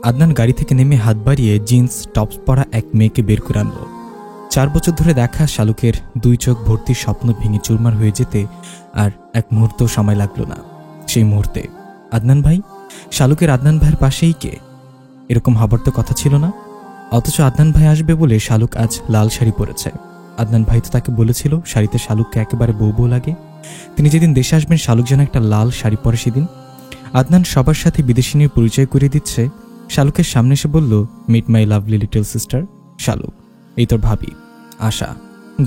আদনান গাড়ি থেকে নেমে হাত বাড়িয়ে জিন্স টপস পরা এক মেয়েকে বের করে আনল। 4 বছর ধরে দেখা শালুকের 2 চোখ ভর্তি স্বপ্ন ভেঙে চুরমার হয়ে যেতে আর এক মুহূর্ত সময় লাগলো না। সেই মুহূর্তে আদনান ভাই, শালুকের আদনান ভাইয়ের পাশেই কে? এরকম হবার তো কথা ছিল না। অথচ আদনান ভাই আসবে বলে শালুক আজ লাল শাড়ি পরেছে। আদনান ভাই তো তাকে বলেছিল শাড়িতে শালুককে একেবারে বউ বউ লাগে। তিনি যেদিন দেশে আসবেন শালুক যেন একটা লাল শাড়ি পরে সেদিন। আদনান সবার সাথে বিদেশিনীর পরিচয় করিয়ে দিচ্ছে। শালুকের সামনে এসে বলল, meet my lovely little sister Shaluk, এই তোর ভাবি আশা।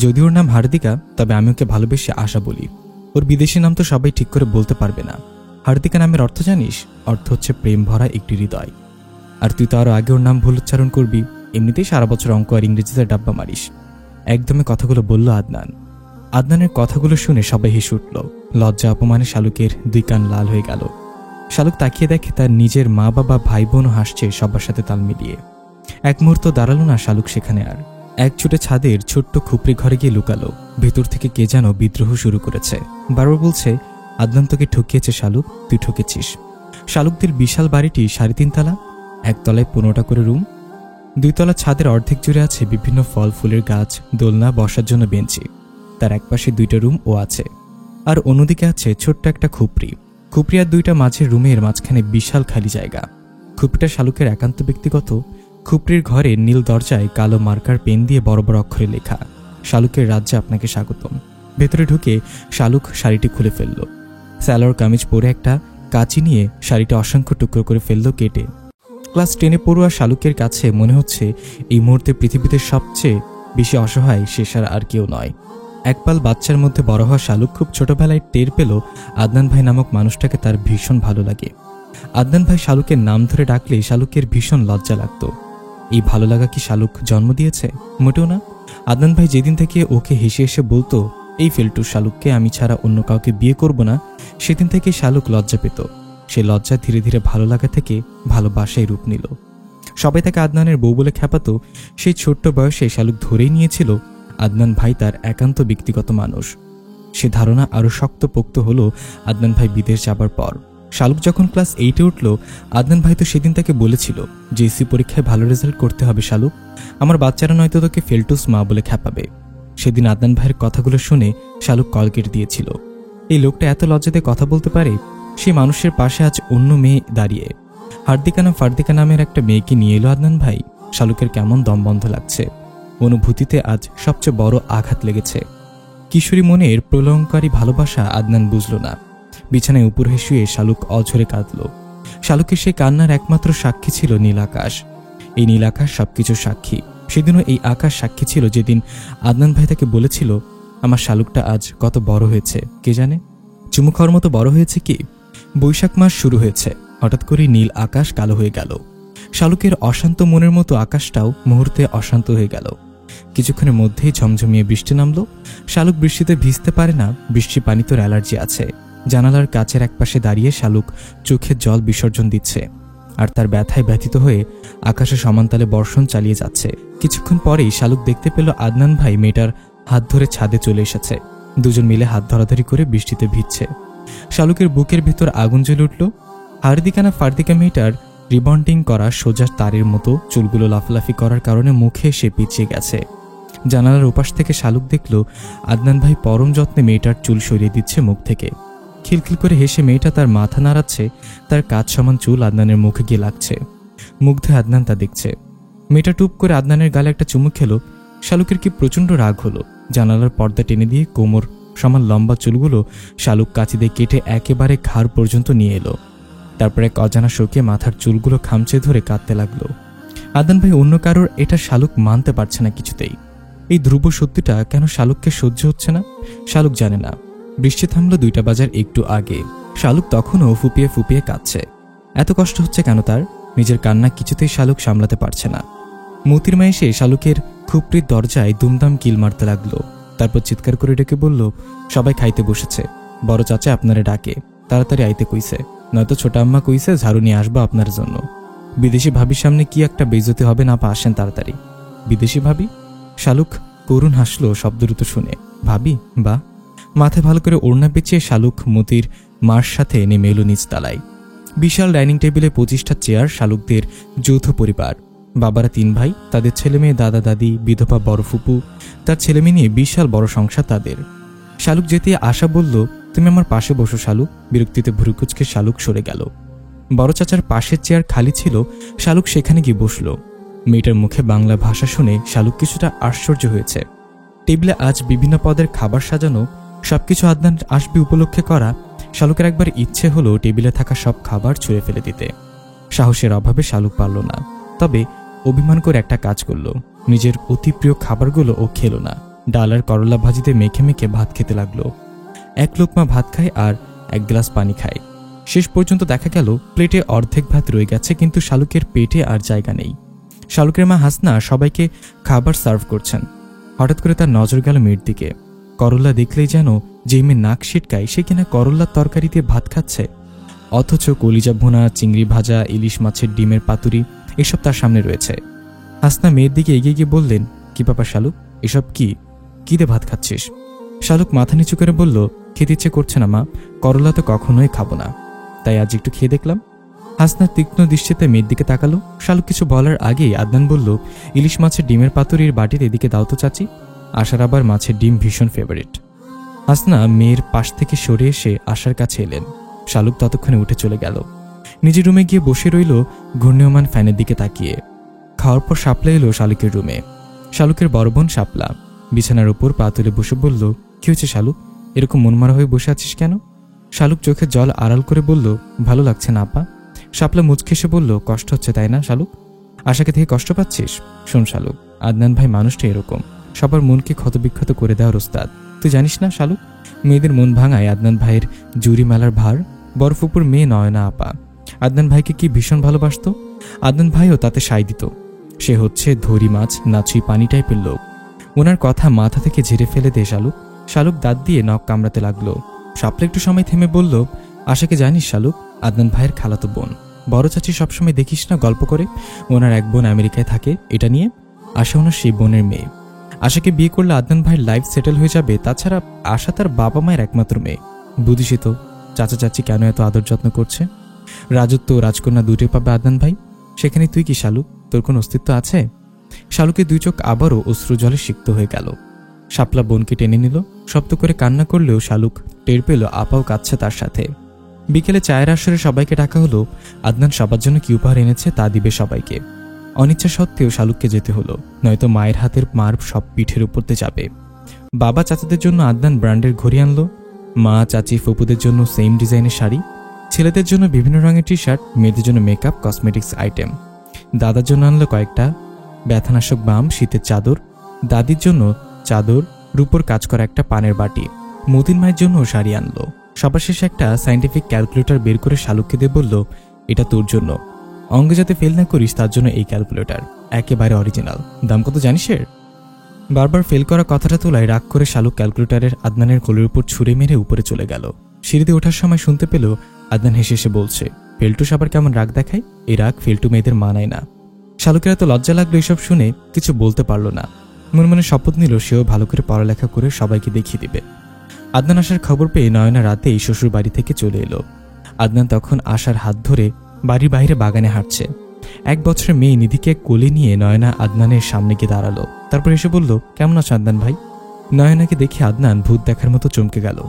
যদি ওর নাম হার্দিকা, তবে আমি ওকে ভালোবেসে আশা বলি। ওর বিদেশি নাম তো সবাই ঠিক করে বলতে পারবে না। হার্দিকা নামের অর্থ জানিস? অর্থ হচ্ছে প্রেম ভরা একটি হৃদয়। আর তুই তো আরো আগে ওর নাম ভুল উচ্চারণ করবি। এমনিতেই সারা বছর অঙ্ক আর ইংরেজিতে ডাব্বা মারিস। একদমই কথাগুলো বলল আদনান। আদনানের কথাগুলো শুনে সবাই হেসে উঠল। লজ্জা অপমানে শালুকের 2 কান লাল হয়ে গেল। শালুক তাকিয়ে দেখে তার নিজের মা বাবা ভাই বোনও হাসছে সবার সাথে তাল মিলিয়ে। এক মুহূর্ত দাঁড়ালো না শালুক সেখানে আর। এক ছুটে ছাদের ছোট্ট খুপড়ি ঘরে গিয়ে লুকালো। ভেতর থেকে কে যেন বিদ্রোহ শুরু করেছে। বারবার বলছে, আদনান তোকে ঠকিয়েছে শালুক, তুই ঠকেছিস। শালুকদের বিশাল বাড়িটি 3.5 তলা। 1 তলায় 15টা করে রুম। 2 তলা ছাদের অর্ধেক জুড়ে আছে বিভিন্ন ফল ফুলের গাছ, দোলনা, বসার জন্য বেঞ্চি। তার একপাশে 2টা রুম ও আছে। আর অন্যদিকে আছে ছোট্ট একটা খুপড়ি। খুপড়ি আর 2টা মাঝের রুমের মাঝখানে বিশাল খালি জায়গা। খুপড়িটা শালুকের একান্ত ব্যক্তিগত। খুপড়ির ঘরে নীল দরজায় কালো মার্কার পেন দিয়ে বড় বড় অক্ষরে লেখা, শালুকের রাজ্যে আপনাকে স্বাগতম। ভেতরে ঢুকে শালুক শাড়িটি খুলে ফেলল। সালোয়ার কামিজ পরে একটা কাঁচি নিয়ে শাড়িটা অসংখ্য টুকরো করে ফেলল কেটে। ক্লাস 10-এ পড়ুয়া শালুকের কাছে মনে হচ্ছে এই মুহূর্তে পৃথিবীতে সবচেয়ে বেশি অসহায় সে আর কেউ নয়। একপাল বাচ্চার মধ্যে বড় হওয়া শালুক খুব ছোটবেলায় টের পেল আদনান ভাই নামক মানুষটাকে তার ভীষণ ভালো লাগে। আদনান ভাই শালুকের নাম ধরে ডাকলে শালুকের ভীষণ লজ্জা লাগত। এই ভালো লাগা কি শালুক জন্ম দিয়েছে? মোটেও না। আদনান ভাই যেদিন থেকে ওকে হেসে হেসে বলতো, এই ফেলটু শালুককে আমি ছাড়া অন্য কাউকে বিয়ে করব না, সেদিন থেকে শালুক লজ্জা পেত। সে লজ্জা ধীরে ধীরে ভালো লাগা থেকে ভালোবাসায় রূপ নিল। সবাই তাকে আদনানের বউ বলে খ্যাপাতো। সেই ছোট্ট বয়সে শালুক ধরেই নিয়েছিল আদনান ভাই তার একান্ত ব্যক্তিগত মানুষ। সে ধারণা আরও শক্তপোক্ত হলো আদনান ভাই বিদেশ যাবার পর। শালুক যখন ক্লাস 8-এ উঠল, আদনান ভাই তো সেদিন তাকে বলেছিল যে এসি পরীক্ষায় ভালো রেজাল্ট করতে হবে শালুক, আমার বাচ্চারা নয়তো তোকে ফেলটুস মা বলে খ্যাপাবে। সেদিন আদনান ভাইয়ের কথাগুলো শুনে শালুক কলকেট দিয়েছিল। এই লোকটা এত লজ্জাতে কথা বলতে পারে। সেই মানুষের পাশে আজ অন্য মেয়ে দাঁড়িয়ে। হার্দিকা না ফার্দিকা নামের একটা মেয়েকে নিয়ে এলো আদনান ভাই। শালুকের কেমন দম বন্ধ লাগছে। অনুভূতিতে আজ সবচেয়ে বড় আঘাত লেগেছে। কিশোরী মনের প্রলয়ঙ্কারী ভালোবাসা আদনান বুঝল না। বিছানায় উপর হয়ে শুয়ে শালুক অঝরে কাঁদল। শালুকের সেই কান্নার একমাত্র সাক্ষী ছিল নীল আকাশ। এই নীল আকাশ সবকিছুর সাক্ষী। সেদিনও এই আকাশ সাক্ষী ছিল যেদিন আদনান ভাই তাকে বলেছিল, আমার শালুকটা আজ কত বড় হয়েছে কে জানে। চুমু খাওয়ার মতো বড় হয়েছে কি। বৈশাখ মাস শুরু হয়েছে। হঠাৎ করে নীল আকাশ কালো হয়ে গেল। শালুকের অশান্ত মনের মতো আকাশটাও মুহূর্তে অশান্ত হয়ে গেল। কিছুক্ষণের মধ্যেই ঝমঝমিয়ে বৃষ্টি নামলো। শালুক বৃষ্টিতে ভিজতে পারে না, বৃষ্টি পানি তোর অ্যালার্জি আছে। জানালার কাচের একপাশে দাঁড়িয়ে শালুক চোখের জল বিসর্জন দিচ্ছে আর তার ব্যথায় ব্যথিত হয়ে আকাশে সমানতালে বর্ষণ চালিয়ে যাচ্ছে। কিছুক্ষণ পরেই শালুক দেখতে পেল আদনান ভাই মেয়েটার হাত ধরে ছাদে চলে এসেছে। দুজন মিলে হাত ধরাধরি করে বৃষ্টিতে ভিজছে। শালুকের বুকের ভেতর আগুন জ্বলে উঠল। হার্দিকা না ফার্দিকা মেয়েটার রিবন্ডিং করা সোজা তারের মতো চুলগুলো লাফালাফি করার কারণে মুখে সে পিছিয়ে গেছে। জানালার ওপাশ থেকে শালুক দেখল আদনান ভাই পরম যত্নে মেয়েটার চুল সরিয়ে দিচ্ছে মুখ থেকে। খিলখিল করে হেসে মেয়েটা তার মাথা নাড়াচ্ছে। তার কাজ সমান চুল আদনানের মুখে গিয়ে লাগছে। মুগ্ধ আদনান তা দেখছে। মেয়েটা টুপ করে আদনানের গালে একটা চুমু খেলো। শালুকের কি প্রচণ্ড রাগ হলো। জানালার পর্দা টেনে দিয়ে কোমর সমান লম্বা চুলগুলো শালুক কাঁচি দিয়ে কেটে একেবারে ঘাড় পর্যন্ত নিয়ে এলো। তারপর এক অজানা শোকে মাথার চুলগুলো খামচে ধরে কাঁদতে লাগলো। আদনান ভাই অন্য কারোর এটা শালুক মানতে পারছে না কিছুতেই। এই ধ্রুব সত্যিটা কেন শালুককে সহ্য হচ্ছে না শালুক জানে না। বৃষ্টি থামলো 2টা বাজার একটু আগে। শালুক তখনও ফুপিয়ে ফুপিয়ে কাঁদছে। এত কষ্ট হচ্ছে কেন তার? নিজের কান্না কিছুতেই শালুক সামলাতে পারছে না। মতির মা এসে শালুকের খুপড়ির দরজায় দুমদাম কিল মারতে লাগলো। তারপর চিৎকার করে ডেকে বলল, সবাই খাইতে বসেছে, বড় চাচা আপনারে ডাকে, তাড়াতাড়ি আইতে কইছে, নয়তো ছোট আম্মা কইছে ঝাড়ু নিয়ে আসবো আপনার জন্য। বিদেশি ভাবির সামনে কি একটা বেইজ্জতি হবে না, আসেন তাড়াতাড়ি। বিদেশি ভাবি? শালুক করুণ হাসলো শব্দ দ্রুত শুনে। ভাবি? বা। মাথায় ভালো করে ওড়না পেঁচিয়ে শালুক মতির মার সাথে নেমে এলো নিচ তলায়। বিশাল ডাইনিং টেবিলে 25টা চেয়ার, শালুকদের যৌথ পরিবার। বাবারা 3 ভাই, তাদের ছেলেমেয়ে, দাদা দাদি, বিধবা বড় ফুপু, তার ছেলেমেয়ে নিয়ে বিশাল বড় সংসার তাদের। শালুক যেতে আশা বলল, তুমি আমার পাশে বসো শালুক। বিরক্তিতে ভুরুকুচকে শালুক সরে গেল। বড় চাচার পাশের চেয়ার খালি ছিল, শালুক সেখানে গিয়ে বসল। মেয়েটার মুখে বাংলা ভাষা শুনে শালুক কিছুটা আশ্চর্য হয়েছে। টেবিলে আজ বিভিন্ন পদের খাবার সাজানো, সবকিছু আদনান আসবে উপলক্ষে করা। শালুকের একবার ইচ্ছে হলো টেবিলে থাকা সব খাবার ছুঁড়ে ফেলে দিতে। সাহসের অভাবে শালুক পারল না, তবে অভিমান করে একটা কাজ করল। নিজের অতি প্রিয় খাবারগুলো ও খেল না। ডাল আর করলা ভাজিতে মেখে মেখে ভাত খেতে লাগলো। 1 লোকমা ভাত খায় আর 1 গ্লাস পানি খায়। শেষ পর্যন্ত দেখা গেল প্লেটে অর্ধেক ভাত রয়ে গেছে, কিন্তু শালুকের পেটে আর জায়গা নেই। শালুকের মা হাসনা সবাইকে খাবার সার্ভ করছেন। হঠাৎ করে তার নজর গেল মেয়ের দিকে। করল্লা দেখলেই যেন যে মেয়ে নাক ছিটকায়, সে কিনা করল্লার তরকারিতে ভাত খাচ্ছে। অথচ কলিজা ভুনা, চিংড়ি ভাজা, ইলিশ মাছের ডিমের পাতুরি এসব তার সামনে রয়েছে। হাসনা মেয়ের দিকে এগিয়ে গিয়ে বললেন, কি ব্যাপার শালুক, এসব কি দিয়ে ভাত খাচ্ছিস? শালুক মাথা নিচু করে বলল, খেতে ইচ্ছে করছে না মা, করলা তো কখনোই খাবো না, তাই আজ একটু খেয়ে দেখলাম। হাসনা তীক্ষ্ণ দৃষ্টিতে মেয়ের দিকে তাকালো। শালুক কিছু বলার আগেই আদনান বলল, ইলিশ মাছের ডিমের পাতুরির বাটির এদিকে দাও তো চাচি। আশার আবার মাছের ডিম ভীষণ ফেভারিট। হাসনা মেয়ের পাশ থেকে সরে এসে আশার কাছে এলেন। শালুক ততক্ষণে উঠে চলে গেল। নিজের রুমে গিয়ে বসে রইল ঘূর্ণীয়মান ফ্যানের দিকে তাকিয়ে। খাওয়ার পর শাপলা এলো শালুকের রুমে। শালুকের বড় বোন শাপলা বিছানার উপর পা তুলে বসে বলল, কি হয়েছে শালুক, এরকম মনমারা হয়ে বসে আছিস কেন? শালুক চোখের জল আড়াল করে বলল, ভালো লাগছে না আপা। শাপলা মুচকে এসে বলল, কষ্ট হচ্ছে তাই না শালুক? আশাকে থেকে কষ্ট পাচ্ছিস? শোন শালুক, আদনান ভাই মানুষটা এরকম, সবার মনকে ক্ষতবিক্ষত করে দেওয়ার ওস্তাদ। তুই জানিস না শালুক, মেয়েদের মন ভাঙায় আদনান ভাইয়ের জুরি মেলার ভার। বরফুপুর মেয়ে নয়না আপা আদনান ভাইকে কি ভীষণ ভালোবাসত। আদনান ভাইও তাতে সায় দিত। সে হচ্ছে ধরি মাছ নাচুই পানি টাইপের লোক। ওনার কথা মাথা থেকে ঝেড়ে ফেলে দে শালুক। শালুক দাঁত দিয়ে নখ কামড়াতে লাগলো। শাপলা একটু সময় থেমে বলল, আশাকে জানিস শালুক, আদনান ভাইয়ের খালাতো বোন। বড় চাচি সবসময় দেখিস না গল্প করে, ওনার এক বোন আমেরিকায় থাকে, এটা নিয়ে। আশা ওনার সেই বোনের মেয়ে। আশাকে বিয়ে করলে আদনান ভাইয়ের লাইফ সেটেল হয়ে যাবে। তাছাড়া আশা তার বাবা মায়ের একমাত্র মেয়ে। বুঝিস তো চাচা চাচি কেন এত আদর যত্ন করছে। রাজত্ব রাজকন্যা দুটোই পাবে আদনান ভাই। সেখানে তুই কি শালুক, তোর কোন অস্তিত্ব আছে? শালুকের 2 চোখ আবারও অশ্রু জলে সিক্ত হয়ে গেল। শাপলা বোনকে টেনে নিল। শব্দ করে কান্না করলেও শালুক টের পেল আপাও কাঁদছে তার সাথে। বিকেলে চায়ের আসরে সবাইকে ডাকা হলো। আদনান সবার জন্য কি উপহার এনেছে তা দিবে সবাইকে। অনিচ্ছা সত্ত্বেও শালুককে যেতে হলো, নয়তো মায়ের হাতের মার সব পিঠের উপরতে যাবে। বাবা চাচাদের জন্য আদনান ব্র্যান্ডের ঘড়ি আনলো। মা চাচি ফুপুদের জন্য সেম ডিজাইনের শাড়ি, ছেলেদের জন্য বিভিন্ন রঙের টি শার্ট, মেয়েদের জন্য মেকআপ কসমেটিক্স আইটেম। দাদার জন্য আনলো কয়েকটা ব্যথানাশক বাম, শীতের চাদর। দাদির জন্য চাদর, রূপোর কাজ করা একটা পানের বাটি। মতিন মায়ের জন্য শাড়ি আনলো। সবার শেষে একটা সায়েন্টিফিক ক্যালকুলেটর বের করে শালুককে দিয়ে বলল, এটা তোর জন্য, অঙ্কে যাতে ফেল না করিস তার জন্য এই ক্যালকুলেটর, একেবারে অরিজিনাল। দাম কত জানিস এর? বারবার ফেল করা কথাটা তোলায় রাগ করে শালুক ক্যালকুলেটরের আদনানের কোলের উপর ছুঁড়ে মেরে উপরে চলে গেল। সিঁড়িতে ওঠার সময় শুনতে পেল আদনান হেসে হেসে বলছে, ফেলটু সবার কেমন রাগ দেখায়, এই রাগ ফেলটু মেয়েদের মানায় না। শালুকের এত লজ্জা লাগলো এসব শুনে, কিছু বলতে পারল না। মনে মনে শপথ নিল সেও ভালো করে পড়ালেখা করে সবাইকে দেখিয়ে দিবে। আদনান আসার খবর পেয়ে নয়না রাতেই শ্বশুর বাড়ি থেকে চলে এলো। আদনান তখন আশার হাত ধরে বাড়ির বাইরে বাগানে হাঁটছে। 1 বছরের মেয়ে নিধিকে কোলে নিয়ে নয়না আদনানের সামনে গিয়ে দাঁড়ালো। তারপর এসে বলল, কেমন আছো আদনান ভাই? নয়নাকে দেখে আদনান ভূত দেখার মতো চমকে গেল।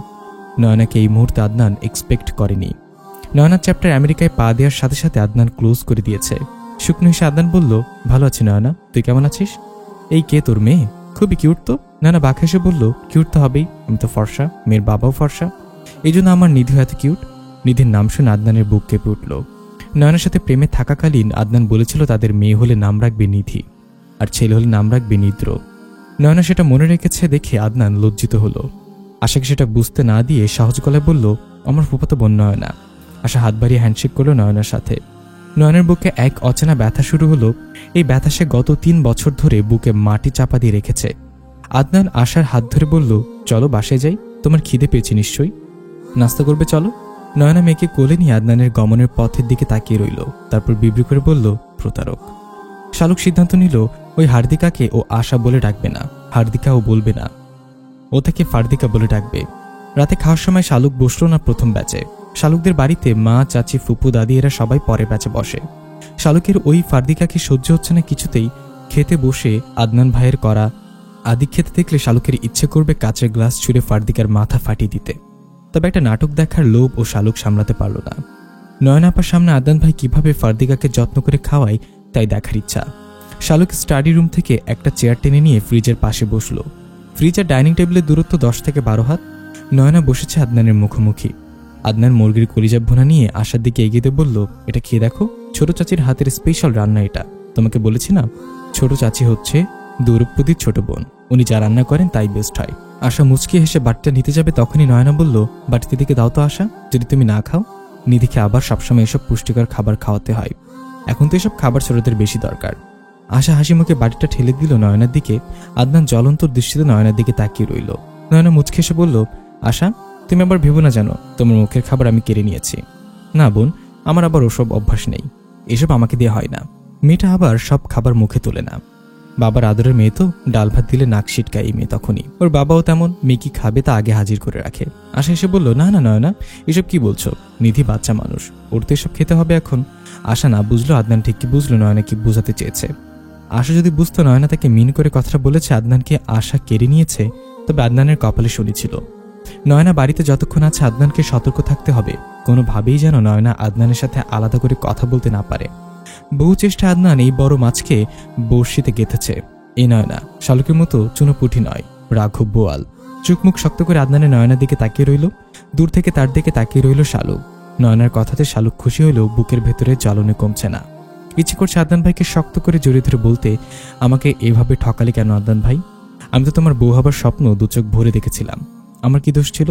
নয়নাকে এই মুহূর্তে আদনান এক্সপেক্ট করেনি। নয়নার চ্যাপ্টার আমেরিকায় পা দেওয়ার সাথে সাথে আদনান ক্লোজ করে দিয়েছে। শুকনো হেসে আদনান বলল, ভালো আছি নয়না, তুই কেমন আছিস? এই কে তোর মেয়ে? খুবই কিউট তো। নয়না বাঁকা হেসে বলল, কিউট তো হবেই, আমি তো ফর্সা, মেয়ের বাবাও ফর্সা, এই জন্য আমার নিধি এত কিউট। নিধির নাম শুনে আদনানের বুক কেঁপে উঠল। নয়নার সাথে প্রেমে থাকাকালীন আদনান বলেছিল তাদের মেয়ে হলে নাম রাখবে নিধি, আর ছেলে হলে নাম রাখবে নিদ্র। নয়না সেটা মনে রেখেছে দেখে আদনান লজ্জিত হলো। আশাকে সেটা বুঝতে না দিয়ে সহজ গলায় বলল, আমার ফুফাতো বোন নয়না। আশা হাত বাড়িয়ে হ্যান্ডশেক করলো নয়নার সাথে। নয়নের বুকে এক অচেনা ব্যথা শুরু হলো। এই ব্যথা সে গত 3 বছর ধরে বুকে মাটি চাপা দিয়ে রেখেছে। আদনান আশার হাত ধরে বলল, চলো বাসায় যাই, তোমার খিদে পেয়েছে নিশ্চয়ই, নাস্তা করবে চলো। নয়না মেয়েকে কোলে নিয়ে আদনানের গমনের পথের দিকে তাকিয়ে রইল। তারপর বিবৃ করে বলল, প্রতারক। শালুক সিদ্ধান্ত নিল ওই হার্দিকাকে ও আশা বলে ডাকবে না, হার্দিকাও বলবে না, ও তাকে ফার্দিকা বলে ডাকবে। রাতে খাওয়ার সময় শালুক বসল না প্রথম ব্যাচে। শালুকদের বাড়িতে মা, চাচি, ফুপু, দাদি এরা সবাই পরে ব্যাচে বসে। শালুকের ওই ফার্দিকাকে সহ্য হচ্ছে না কিছুতেই। খেতে বসে আদনান ভাইয়ের করা আদি খেতে দেখলে শালুকের ইচ্ছে করবে কাচের গ্লাস ছুঁড়ে ফার্দিকার মাথা ফাটিয়ে দিতে। তবে একটা নাটক দেখার লোভ ও শালুক সামলাতে পারল না। নয়ন আপার সামনে আদনান ভাই কিভাবে ফার্দিকাকে যত্ন করে খাওয়ায় তাই দেখার ইচ্ছা। শালুক স্টাডি রুম থেকে একটা চেয়ার টেনে নিয়ে ফ্রিজের পাশে বসলো। ফ্রিজ আর ডাইনিং টেবিলের দূরত্ব 10 থেকে 12 হাত। নয়না বসেছে আদনানের মুখোমুখি। আদনান মুরগির কলিজা ভুনা নিয়ে আশার দিকে এগিয়ে দিয়ে বলল, এটা খেয়ে দেখো, ছোট চাচির হাতের স্পেশাল রান্না এটা। তোমাকে বলেছি না, ছোট চাচি হচ্ছে দ্রৌপদীর ছোট বোন, উনি যা রান্না করেন তাই বেস্ট হয়। আশা মুচকি হেসে বাটিটা নিতে যাবে, তখনই নয়না বলল, বাটিতে দিকে দাও তো আশা, যদি তুমি না খাও নিধিকে আবার সবসময় এসব পুষ্টিকর খাবার খাওয়াতে হয়। এখন তো এসব খাবার ছোটদের বেশি দরকার। আশা হাসি মুখে বাটিটা ঠেলে দিল নয়নার দিকে। আদনান জ্বলন্ত দৃষ্টিতে নয়নার দিকে তাকিয়ে রইল। নয়না মুচকি হেসে বলল, আশা তুমি আবার ভেবো না জানো তোমার মুখের খাবার আমি কেড়ে নিয়েছি। না বোন, আমার আবার ওসব অভ্যাস নেই, এসব আমাকে দিয়ে হয় না। মেয়েটা আবার সব খাবার মুখে তোলে না। বাবার আদরের মেয়ে তো, ডাল ভাত দিলে নাক ছিটকায় এই মেয়ে তখনই। ওর বাবাও তেমন, মেয়ে কি খাবে তা আগে হাজির করে রাখে। আশা এসে বলল, না না নয়না, এসব কি বলছো? নিধি বাচ্চা মানুষ, ওর তো এসব খেতে হবে এখন। আশা না বুঝলো আদনান ঠিক কি বুঝলো নয়না কি বোঝাতে চেয়েছে। আশা যদি বুঝতো নয়না তাকে মিন করে কথাটা বলেছে আদনানকে আশা কেড়ে নিয়েছে, তবে আদনানের কপালে শনি ছিল। নয়না বাড়িতে যতক্ষণ আছে আদনানকে সতর্ক থাকতে হবে, কোনোভাবেই যেন নয়না আদনানের সাথে আলাদা করে কথা বলতে না পারে। বহু চেষ্টা আদনান এই বড় মাছকে বড়শিতে গেঁথেছে। এই নয়না শালুকের মতো চুনোপুটি নয়, রাঘব বোয়াল। চুকমুখ শক্ত করে আদনানের নয়নার দিকে তাকিয়ে রইল। দূর থেকে তার দিকে তাকিয়ে রইল শালুক। নয়নার কথাতে শালুক খুশি হইলেও বুকের ভেতরে জ্বলনে কমছে না। ইচ্ছে করছে আদনান ভাইকে শক্ত করে জড়িয়ে ধরে বলতে, আমাকে এভাবে ঠকালি কেন আদনান ভাই? আমি তো তোমার বউ হবার স্বপ্ন দু চোখ ভরে দেখেছিলাম। আমার কি দোষ ছিল?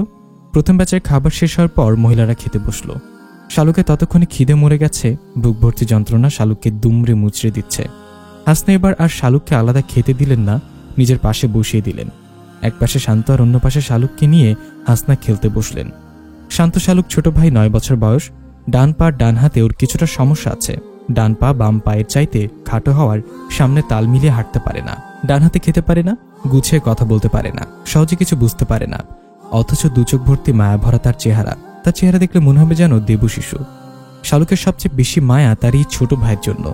প্রথম ব্যাচের খাবার শেষ হওয়ার পর মহিলারা খেতে বসলো। শালুকে ততক্ষণে খিদে মরে গেছে, বুক ভর্তি যন্ত্রণা শালুককে দুমড়ে মুচড়ে দিচ্ছে। হাসনা এবার আর শালুককে আলাদা খেতে দিলেন না, নিজের পাশে বসিয়ে দিলেন। এক পাশে শান্ত আর অন্য পাশে শালুককে নিয়ে হাসনা খেলতে বসলেন। শান্ত শালুক ছোট ভাই, 9 বছর বয়স। ডান পা ডান হাতে ওর কিছুটা সমস্যা আছে। ডান পা বাম পায়ের চাইতে খাটো হওয়ার সামনে তাল মিলিয়ে হাঁটতে পারে না। ডান হাতে খেতে পারে না, গুছিয়ে কথা বলতে পারে না, সহজে কিছু বুঝতে পারে না। অথচ দু চোখ ভর্তি মায়া ভরা তার চেহারা। তার চেহারা দেখলে মনে হবে যেন দেবু শিশু। শালুকের সবচেয়ে বেশি মায়া তার এই ছোট ভাইয়ের জন্য।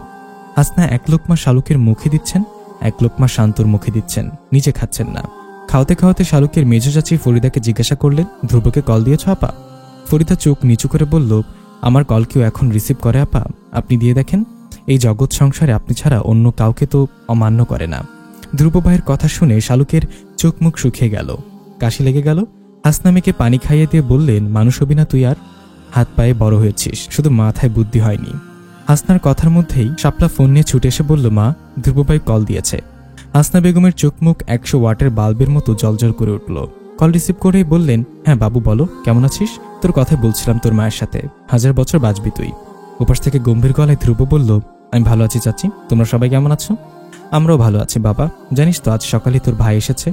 হাসনা এক লোকমা শালুকের মুখে দিচ্ছেন, এক লোকমা শান্তর মুখে দিচ্ছেন, নিজে খাচ্ছেন না। খাওয়াতে খাওয়াতে শালুকের মেজো চাচি ফরিদাকে জিজ্ঞাসা করলেন, ধ্রুবকে কল দিয়েছ আপা? ফরিদা চোখ নিচু করে বলল, আমার কল কেউ এখন রিসিভ করে আপা? আপনি দিয়ে দেখেন, এই জগৎ সংসারে আপনি ছাড়া অন্য কাউকে তো অমান্য করে না। ধ্রুব ভাইয়ের কথা শুনে শালুকের চোখ মুখ শুকিয়ে গেল, কাশি লেগে গেল। হাসনা মেয়েকে পানি খাইয়ে দিয়ে বললেন, মানুষ হবি না তুই আর? হাত পায়ে বড় হয়েছিস, শুধু মাথায় বুদ্ধি হয়নি। হাসনার কথার মধ্যেই শাপলা ফোন নিয়ে ছুটে এসে বলল, মা, ধ্রুব ভাই কল দিয়েছে। হাসনা বেগমের চোখ মুখ 100 ওয়াটের বাল্বের মতো জলজল করে উঠল। কল রিসিভ করেই বললেন, হ্যাঁ বাবু বলো, কেমন আছিস? তোর কথাই বলছিলাম, তোর মায়ের সাথে 1000 বছর বাঁচবি তুই। উপাস থেকে গম্ভীর গলায় ধ্রুব বলল, আমি ভালো আছি চাচি, তোমরা সবাই কেমন আছো? আমরাও ভালো আছি বাবা। জানিস তো আজ সকালে তোর ভাই এসেছে,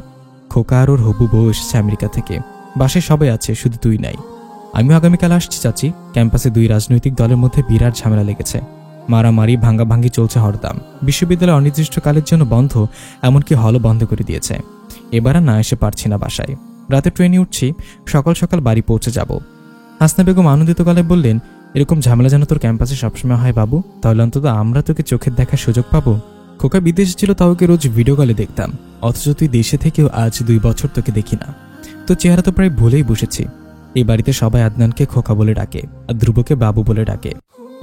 খোকা আর ওর হবু বউ এসেছে আমেরিকা থেকে। বাসায় সবাই আছে, শুধু তুই নাই। আমিও আগামীকাল আসছি চাচি। ক্যাম্পাসে 2 রাজনৈতিক দলের মধ্যে বিরাট ঝামেলা লেগেছে, মারামারি ভাঙ্গাভাঙ্গি চলছে হরদাম। বিশ্ববিদ্যালয় অনির্দিষ্টকালের জন্য বন্ধ, এমনকি হলও বন্ধ করে দিয়েছে। এবার আর না এসে পারছি না বাসায়। রাতে ট্রেনে উঠছি, সকাল সকাল বাড়ি পৌঁছে যাব। হাসনা বেগম আনন্দিত গলায় বললেন, এরকম ঝামেলা যেন তোর ক্যাম্পাসে সবসময় হয় বাবু, তাহলে অন্তত আমরা তোকে চোখের দেখার সুযোগ পাবো। খোকা বিদেশে ছিল, তাও ওকে রোজ ভিডিও কলে দেখতাম, অথচ তুই দেশে থেকেও আজ 2 বছর তোকে দেখি না। তো চেহারা তো প্রায় ভুলেই বসেছি। এই বাড়িতে সবাই আদনানকে খোকা বলে ডাকে আর ধ্রুবকে বাবু বলে ডাকে।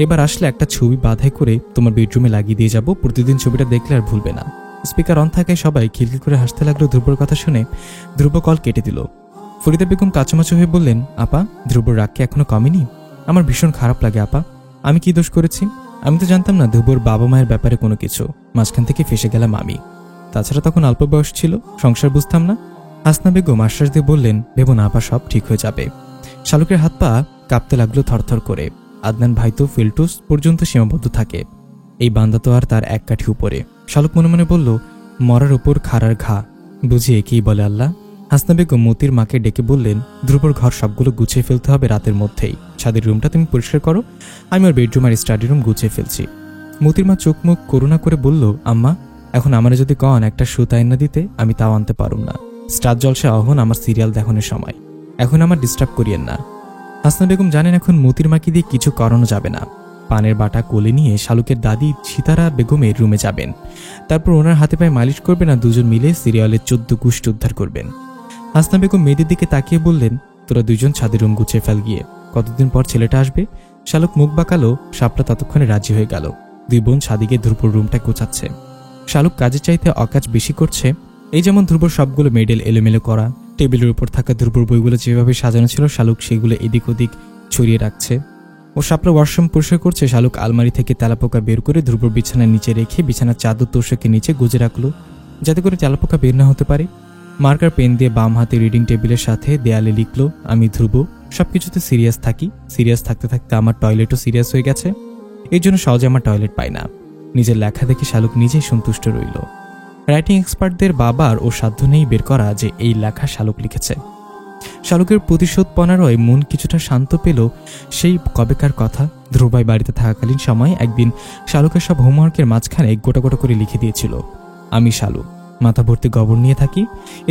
এবার আসলে একটা ছবি বাঁধাই করে তোমার বেডরুমে লাগিয়ে দিয়ে যাব, প্রতিদিন ছবিটা দেখলে আর ভুলবে না। স্পিকার অন থাকায় সবাই খিলখিল করে হাসতে লাগলো। ধ্রুবর কথা শুনে ধ্রুব কল কেটে দিল। ফরিদা বেগম কাচুমাচু হয়ে বললেন, আপা, ধ্রুবর রাগ কি এখনো কমেনি? আমার ভীষণ খারাপ লাগে আপা। আমি কি দোষ করেছি? আমি তো জানতাম না ধ্রুবর বাবা মায়ের ব্যাপারে কোনো কিছু। মাঝখান থেকে ফেসে গেলাম আমি। তাছাড়া তখন অল্প বয়স ছিল, সংসার বুঝতাম না। হাসনা বেগম আশ্বাস দিয়ে বললেন, ভেবো না আপা, সব ঠিক হয়ে যাবে। শালুকের হাত পা কাঁপতে লাগলো থরথর করে। আদনান ভাই তো ফিল্টুস পর্যন্ত সীমাবদ্ধ থাকে, এই বান্দা তো আর তার এক কাঠি উপরে। শালুক মনে মনে বলল, মরার ওপর খাড়ার ঘা, বুঝি একেই বলে আল্লাহ। হাসনা বেগম মতির মাকে ডেকে বললেন, ধ্রুবর ঘর সবগুলো গুছিয়ে ফেলতে হবে রাতের মধ্যেই। ছাদের রুমটা তুমি পরিষ্কার করো, আমি ওর বেডরুম আর স্টাডি রুম গুছিয়ে ফেলছি। মতির মা চোখ মুখ করুণা করে বলল, আম্মা, এখন আমারে যদি কন একটা সুতা এনে দিতে, আমি তাও আনতে পারুম না। স্টার জলসে অহন আমার সিরিয়াল দেখানোর সময়, এখন আমার ডিস্টার্ব করিয়েন না। হাসনা বেগম জানেন এখন মতির মাকে দিয়ে কিছু করানো যাবে না। পানের বাটা কোলে নিয়ে শালুকের দাদি সিতারা বেগমের রুমে যাবেন। তারপর ওনার হাতে পায়ে মালিশ করবেন আর দুজন মিলে সিরিয়ালের 14 গোষ্ঠী উদ্ধার করবেন। হাসনা বেগম মেয়েদের দিকে তাকিয়ে বললেন, তোরা দুজন ছাদের রুম গুছিয়ে ফেল গিয়ে, কতদিন পর ছেলেটা আসবে। শালুক মুখ বাঁকালো, শাপলা ততক্ষণে রাজি হয়ে গেল। দুই বোন ছাদিকে ধ্রুবর রুমটা গোছাচ্ছে। শালুক কাজের চাইতে অকাজ বেশি করছে। এই যেমন ধ্রুবর সবগুলো মেডেল এলোমেলো করা, টেবিলের উপর থাকা ধ্রুবর বইগুলো যেভাবে সাজানো ছিল শালুক সেগুলো এদিক ওদিক ছড়িয়ে রাখছে। ও শাপলা ওয়াশরুম পরিষ্কার করছে। শালুক আলমারি থেকে তেলাপোকা বের করে ধ্রুবর বিছানার নিচে রেখে বিছানার চাদর তোষকের নিচে গুজে রাখলো, যাতে করে তেলাপোকা বের না হতে পারে। মার্কার পেন দিয়ে বাম হাতে রিডিং টেবিলের সাথে দেয়ালে লিখলো, আমি ধ্রুব সবকিছুতে সিরিয়াস থাকি। সিরিয়াস থাকতে থাকতে আমার টয়লেটও সিরিয়াস হয়ে গেছে। এই জন্য সহজে আমার টয়লেট পাই না। নিজের লেখা দেখে শালুক নিজেই সন্তুষ্ট রইল। রাইটিং এক্সপার্টদের বাবার ও সাধ্য নেই বের করা যে এই লেখা শালুক লিখেছে। শালুকের প্রতিশোধপনারয় মন কিছুটা শান্ত পেল। সেই কবেকার কথা, ধ্রুবাই বাড়িতে থাকাকালীন সময় একদিন শালুকের সব হোমওয়ার্কের মাঝখানে গোটা গোটা করে লিখে দিয়েছিল, আমি শালুক মাথা ভর্তি গোবর নিয়ে থাকি,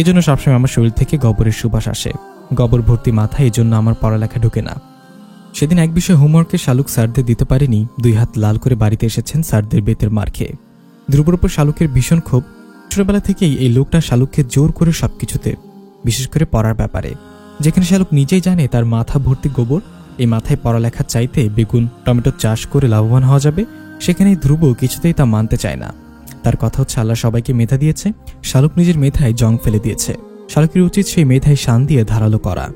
এজন্য সবসময় আমার শরীর থেকে গোবরের সুবাস আসে। গোবর ভর্তি মাথা, এই জন্য আমার পড়ালেখা ঢোকে না। সেদিন এক বিষয়ে হোমওয়ার্কে শালুক স্যারদের দিতে পারেনি। 2 হাত লাল করে বাড়িতে এসেছেন স্যারদের বেতের মার খেয়ে। ধ্রুবর উপর শালুকের ভীষণ ক্ষোভ। ছোটবেলা থেকেই এই লোকটা শালুককে জোর করে সবকিছুতে, বিশেষ করে পড়ার ব্যাপারে। যেখানে শালুক নিজেই জানে তার মাথা ভর্তি গোবর, এই মাথায় পড়ালেখার চাইতে বেগুন টমেটো চাষ করে লাভবান হওয়া যাবে, সেখানেই ধ্রুব কিছুতেই তা মানতে চায় না। তার কথা হচ্ছে আল্লাহ সবাইকে মেধা দিয়েছে, শালুক নিজের মেধায় জং ফেলে দিয়েছে। শালুকের উচিত সেই মেধায় শান দিয়ে ধারালো করা।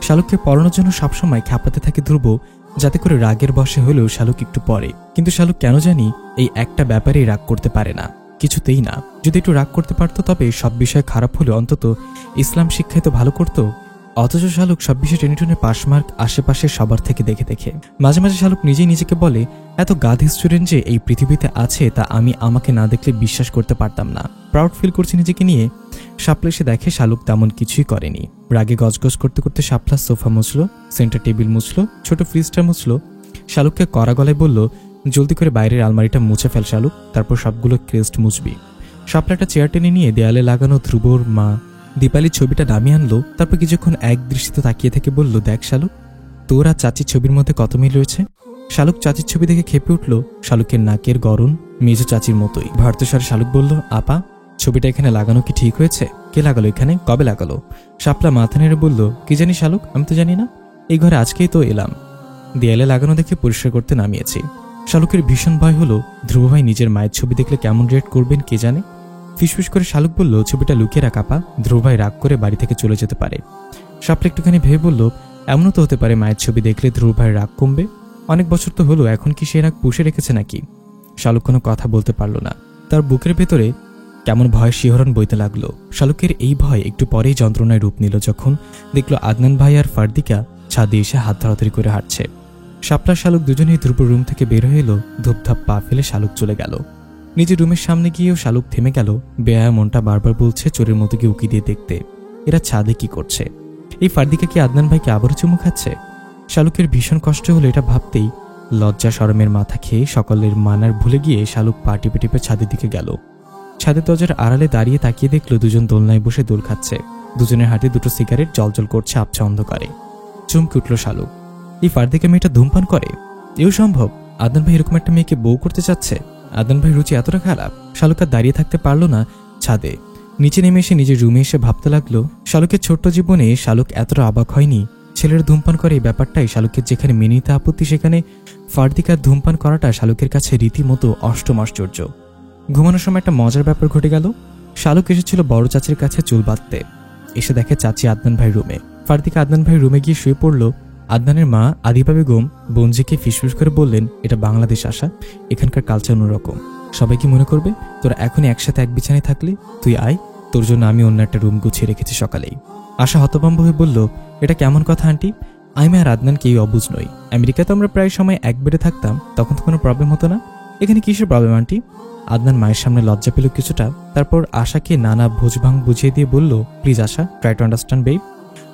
শালুককে পড়ানোর জন্য সবসময় খ্যাপাতে থাকে ধ্রুব, যাতে করে রাগের বশে হলেও শালুক একটু পড়ে। কিন্তু শালুক কেন জানি এই একটা ব্যাপারেই রাগ করতে পারে না, কিছুতেই না। যদি একটু রাগ করতে পারতো তবে সব বিষয় খারাপ হলে অন্তত ইসলাম শিক্ষায় তো ভালো করতো। অথচ শালুক সব বিষয়ে টেনে টেনে পাশ মার্ক আশেপাশে সবার থেকে দেখে দেখে। মাঝে মাঝে শালুক নিজেই নিজেকে বলে, এত গাধি স্টুডেন্ট যে এই পৃথিবীতে আছে তা আমি আমাকে না দেখলে বিশ্বাস করতে পারতাম না। প্রাউড ফিল করছি নিজেকে নিয়ে। শাপলা এসে দেখে শালুক তেমন কিছুই করেনি। রাগে গজগজ করতে করতে শাপলা সোফা মুছলো, সেন্টার টেবিল মুছলো, ছোট ফ্রিজটা মুছলো। শালুককে কড়া গলায় বলল, জলদি করে বাইরের আলমারিটা মুছে ফেল শালুক, তারপর সবগুলো ক্রেস্ট মুছবি। শাপলাটা চেয়ার টেনে নিয়ে দেয়ালে লাগানো ধ্রুবর মা দীপালির ছবিটা নামিয়ে আনলো। তারপর কিছুক্ষণ এক দৃষ্টিতে তাকিয়ে থেকে বলল, দেখ শালুক, তোর আর চাচির ছবির মধ্যে কত মিল রয়েছে। শালুক চাচির ছবি দেখে খেপে উঠল। শালুকের নাকের গড়ন মেজো চাচির মতোই। ভারতস্বরে শালুক বলল, আপা ছবিটা এখানে লাগানো কি ঠিক হয়েছে? কে লাগালো এখানে, কবে লাগালো? শাপলা মাথা নেড়ে বলল, কি জানি শালুক, আমি তো জানি না, এই ঘরে আজকেই তো এলাম। দেয়ালে লাগানো দেখে পরিষ্কার করতে নামিয়েছি। শালুকের ভীষণ ভয় হলো, ধ্রুব ভাই নিজের মায়ের ছবি দেখলে কেমন রিয়েক্ট করবেন কে জানে। ফিসফিস করে শালুক বলল, ছবিটা লুকিয়ে রাখ আপা, ধ্রুব ভাই রাগ করে বাড়ি থেকে চলে যেতে পারে। শাপলা একটুখানি ভেবে বলল, এমনও তো হতে পারে মায়ের ছবি দেখলে ধ্রুব ভাই রাগ কমবে। অনেক বছর তো হলো, এখন কি সে রাগ পুষে রেখেছে নাকি? শালুক কোনো কথা বলতে পারল না। তার বুকের ভেতরে কেমন ভয় শিহরণ বইতে লাগলো। শালুকের এই ভয় একটু পরেই যন্ত্রণায় রূপ নিল যখন দেখল আদনান ভাই আর ফারদিকা ছাদে এসে হাত ধরাধরি করে হাঁটছে। শাপলা শালুক দুজনেই ধ্রুবর রুম থেকে বের হয়ে এলো। ধূপধাপ পা ফেলে শালুক চলে গেল। নিজের রুমের সামনে গিয়েও শালুক থেমে গেল। বেহায়া মনটা বারবার বলছে চোরের মতো গিয়ে উকি দিয়ে দেখতে, এরা ছাদে কি করছে। এই ফারদিকা কি আদনান ভাইকে আবারও চুমু খাচ্ছে? শালুকের ভীষণ কষ্ট হলো এটা ভাবতেই। লজ্জা শরমের মাথা খেয়ে সকলের মানার ভুলে গিয়ে শালুক পা টিপে টিপে ছাদের দিকে গেল। ছাদের দরজার আড়ালে দাঁড়িয়ে তাকিয়ে দেখলো দুজন দোলনায় বসে দোল খাচ্ছে। দুজনের হাতে দুটো সিগারেট জলজল করছে আবছা অন্ধকারে। চমকে উঠল শালুক, এই ফারদিকা মেয়েটা ধূমপান করে? এও সম্ভব? আদনান ভাই এরকম একটা মেয়েকে বউ করতে চাচ্ছে? আদনান ভাই রুচি এতটা খারাপ? শালুক আর দাঁড়িয়ে থাকতে পারলো না। ছাদে নিচে নেমে এসে নিজের রুমে এসে ভাবতে লাগলো, শালুকের ছোট্ট জীবনে শালুক এতটা অবাক হয়নি। ছেলের ধূমপান করে এই ব্যাপারটাই শালুকের যেখানে মেনে নিতে আপত্তি, সেখানে ফারদিকার ধূমপান করাটা শালুকের কাছে রীতিমতো অষ্টম আশ্চর্য। ঘুমানোর সময় একটা মজার ব্যাপার ঘটে গেল। শালুক এসেছিল বড় চাচির কাছে চুল বাঁধতে। এসে দেখে চাচি আদনান ভাই রুমে। ফারদিকা আদনান ভাই রুমে গিয়ে শুয়ে পড়ল। আদনানের মা আদিবা বেগম বঞ্জিকে ফিসফিস করে বললেন, এটা বাংলাদেশ আসা, এখানকার কালচার অন্যরকম। সবাই কি মনে করবে? তোরা এখনই একসাথে এক বিছানায় থাকলে? তুই আয়, তোর জন্য আমি অন্য একটা রুম গুছিয়ে রেখেছি সকালেই। আশা হতভম্ব হয়ে বলল, এটা কেমন কথা আন্টি? আমি আর আদনান কেউ অবুঝ নই। আমেরিকাতে আমরা প্রায় সময় এক বেডে থাকতাম, তখন তো কোনো প্রবলেম হতো না। এখানে কিসের প্রবলেম আন্টি? আদনান মায়ের সামনে লজ্জা পেল কিছুটা। তারপর আশাকে নানা ভোজভাং বুঝিয়ে দিয়ে বলল, please Asha, try to understand babe.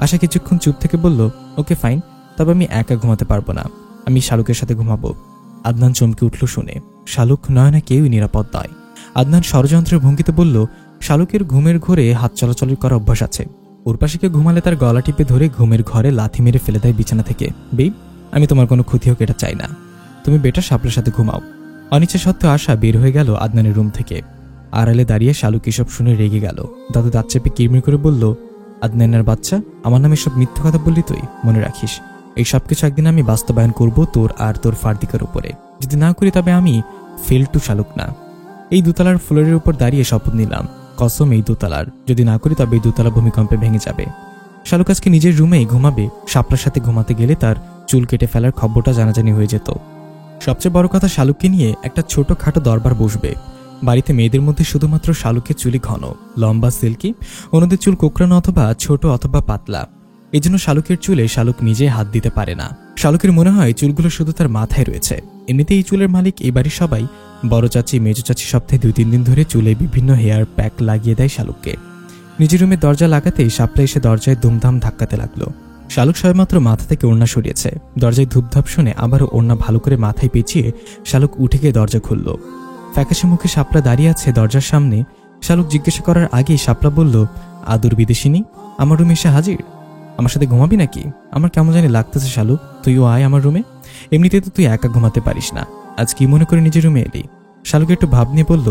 Asha কিছুক্ষণ চুপ থেকে বলল, ওকে ফাইন, তবে আমি একা ঘুমাতে পারবো না, আমি শালুকের সাথে ঘুমাবো। আদনান চমকে উঠল শুনে। শালুক নয় না কেউই নিরাপদ নয়। আদনান ষড়যন্ত্রের ভঙ্গিতে বলল, শালুকের ঘুমের ঘোরে হাত চলাচল করার অভ্যাস আছে, ওর পাশে কেউ ঘুমালে তার গলা টিপে ধরে ঘুমের ঘরে লাথি মেরে ফেলে দেয় বিছানা থেকে। বেব, আমি তোমার কোনো ক্ষতি হোক এটা চাই না, তুমি বেটার শাপলার সাথে ঘুমাও। অনিচ্ছা সত্ত্বেও আশা বের হয়ে গেল আদনানের রুম থেকে। আড়ালে দাঁড়িয়ে শালুক এসব শুনে রেগে গেল। দাদু দাঁত চেপে কিরমির করে বলল, আদনানের বাচ্চা, আমার নামে সব মিথ্যা কথা বললি তুই? মনে রাখিস, এই সবকিছু একদিন আমি বাস্তবায়ন করব তোর আর তোর ফার্দিকার উপরে। যদি না করি তবে আমি ফেলটু শালুক না। এই দোতলার ফ্লোরের উপর দাঁড়িয়ে শপথ নিলাম, কসম এই দোতলার, যদি না করি তবে এই দোতলা ভূমিকম্পে ভেঙে যাবে। শালুক আজকে নিজের রুমেই ঘুমাবে। শাপলার সাথে ঘুমাতে গেলে তার চুল কেটে ফেলার খবরটা জানাজানি হয়ে যেত। সবচেয়ে বড় কথা, শালুককে নিয়ে একটা ছোটখাটো দরবার বসবে। বাড়িতে মেয়েদের মধ্যে শুধুমাত্র শালুকের চুলই ঘন, লম্বা, সিল্কি, অন্যদের চুল কোকড়ানো অথবা ছোট অথবা পাতলা। এই জন্য শালুকের চুলে শালুক নিজে হাত দিতে পারে না। শালুকের মনে হয় চুলগুলো শুধু তার মাথায় রয়েছে। এমনিতে এই চুলের মালিক এই বাড়ির সবাই। বড় চাচি, মেজো চাচি সপ্তাহে 2-3 দিন ধরে চুলে বিভিন্ন হেয়ার প্যাক লাগিয়ে দেয় শালুককে। নিজের রুমে দরজা লাগাতেই শাপলা এসে দরজায় দুমধাম ধাক্কাতে লাগলো। শালুক সবেমাত্র মাথা থেকে ওড়না সরিয়েছে। দরজায় ধূপধাপ শুনে আবারও ওড়না ভালো করে মাথায় পেঁচিয়ে শালুক উঠে গিয়ে দরজা খুলল। ফ্যাকাশে মুখে শাপলা দাঁড়িয়ে আছে দরজার সামনে। শালুক জিজ্ঞাসা করার আগেই শাপলা বলল, আদর বিদেশিনী, আমার রুমে এসে হাজির। আমার সাথে ঘুমাবি নাকি? আমার কেমন জানি লাগতেছে শালুক, তুইও আয় আমার রুমে। এমনিতে তো তুই একা ঘুমাতে পারিস না, আজ কি মনে করে নিজের রুমে এলি? শালুক একটু ভাব নিয়ে বলল,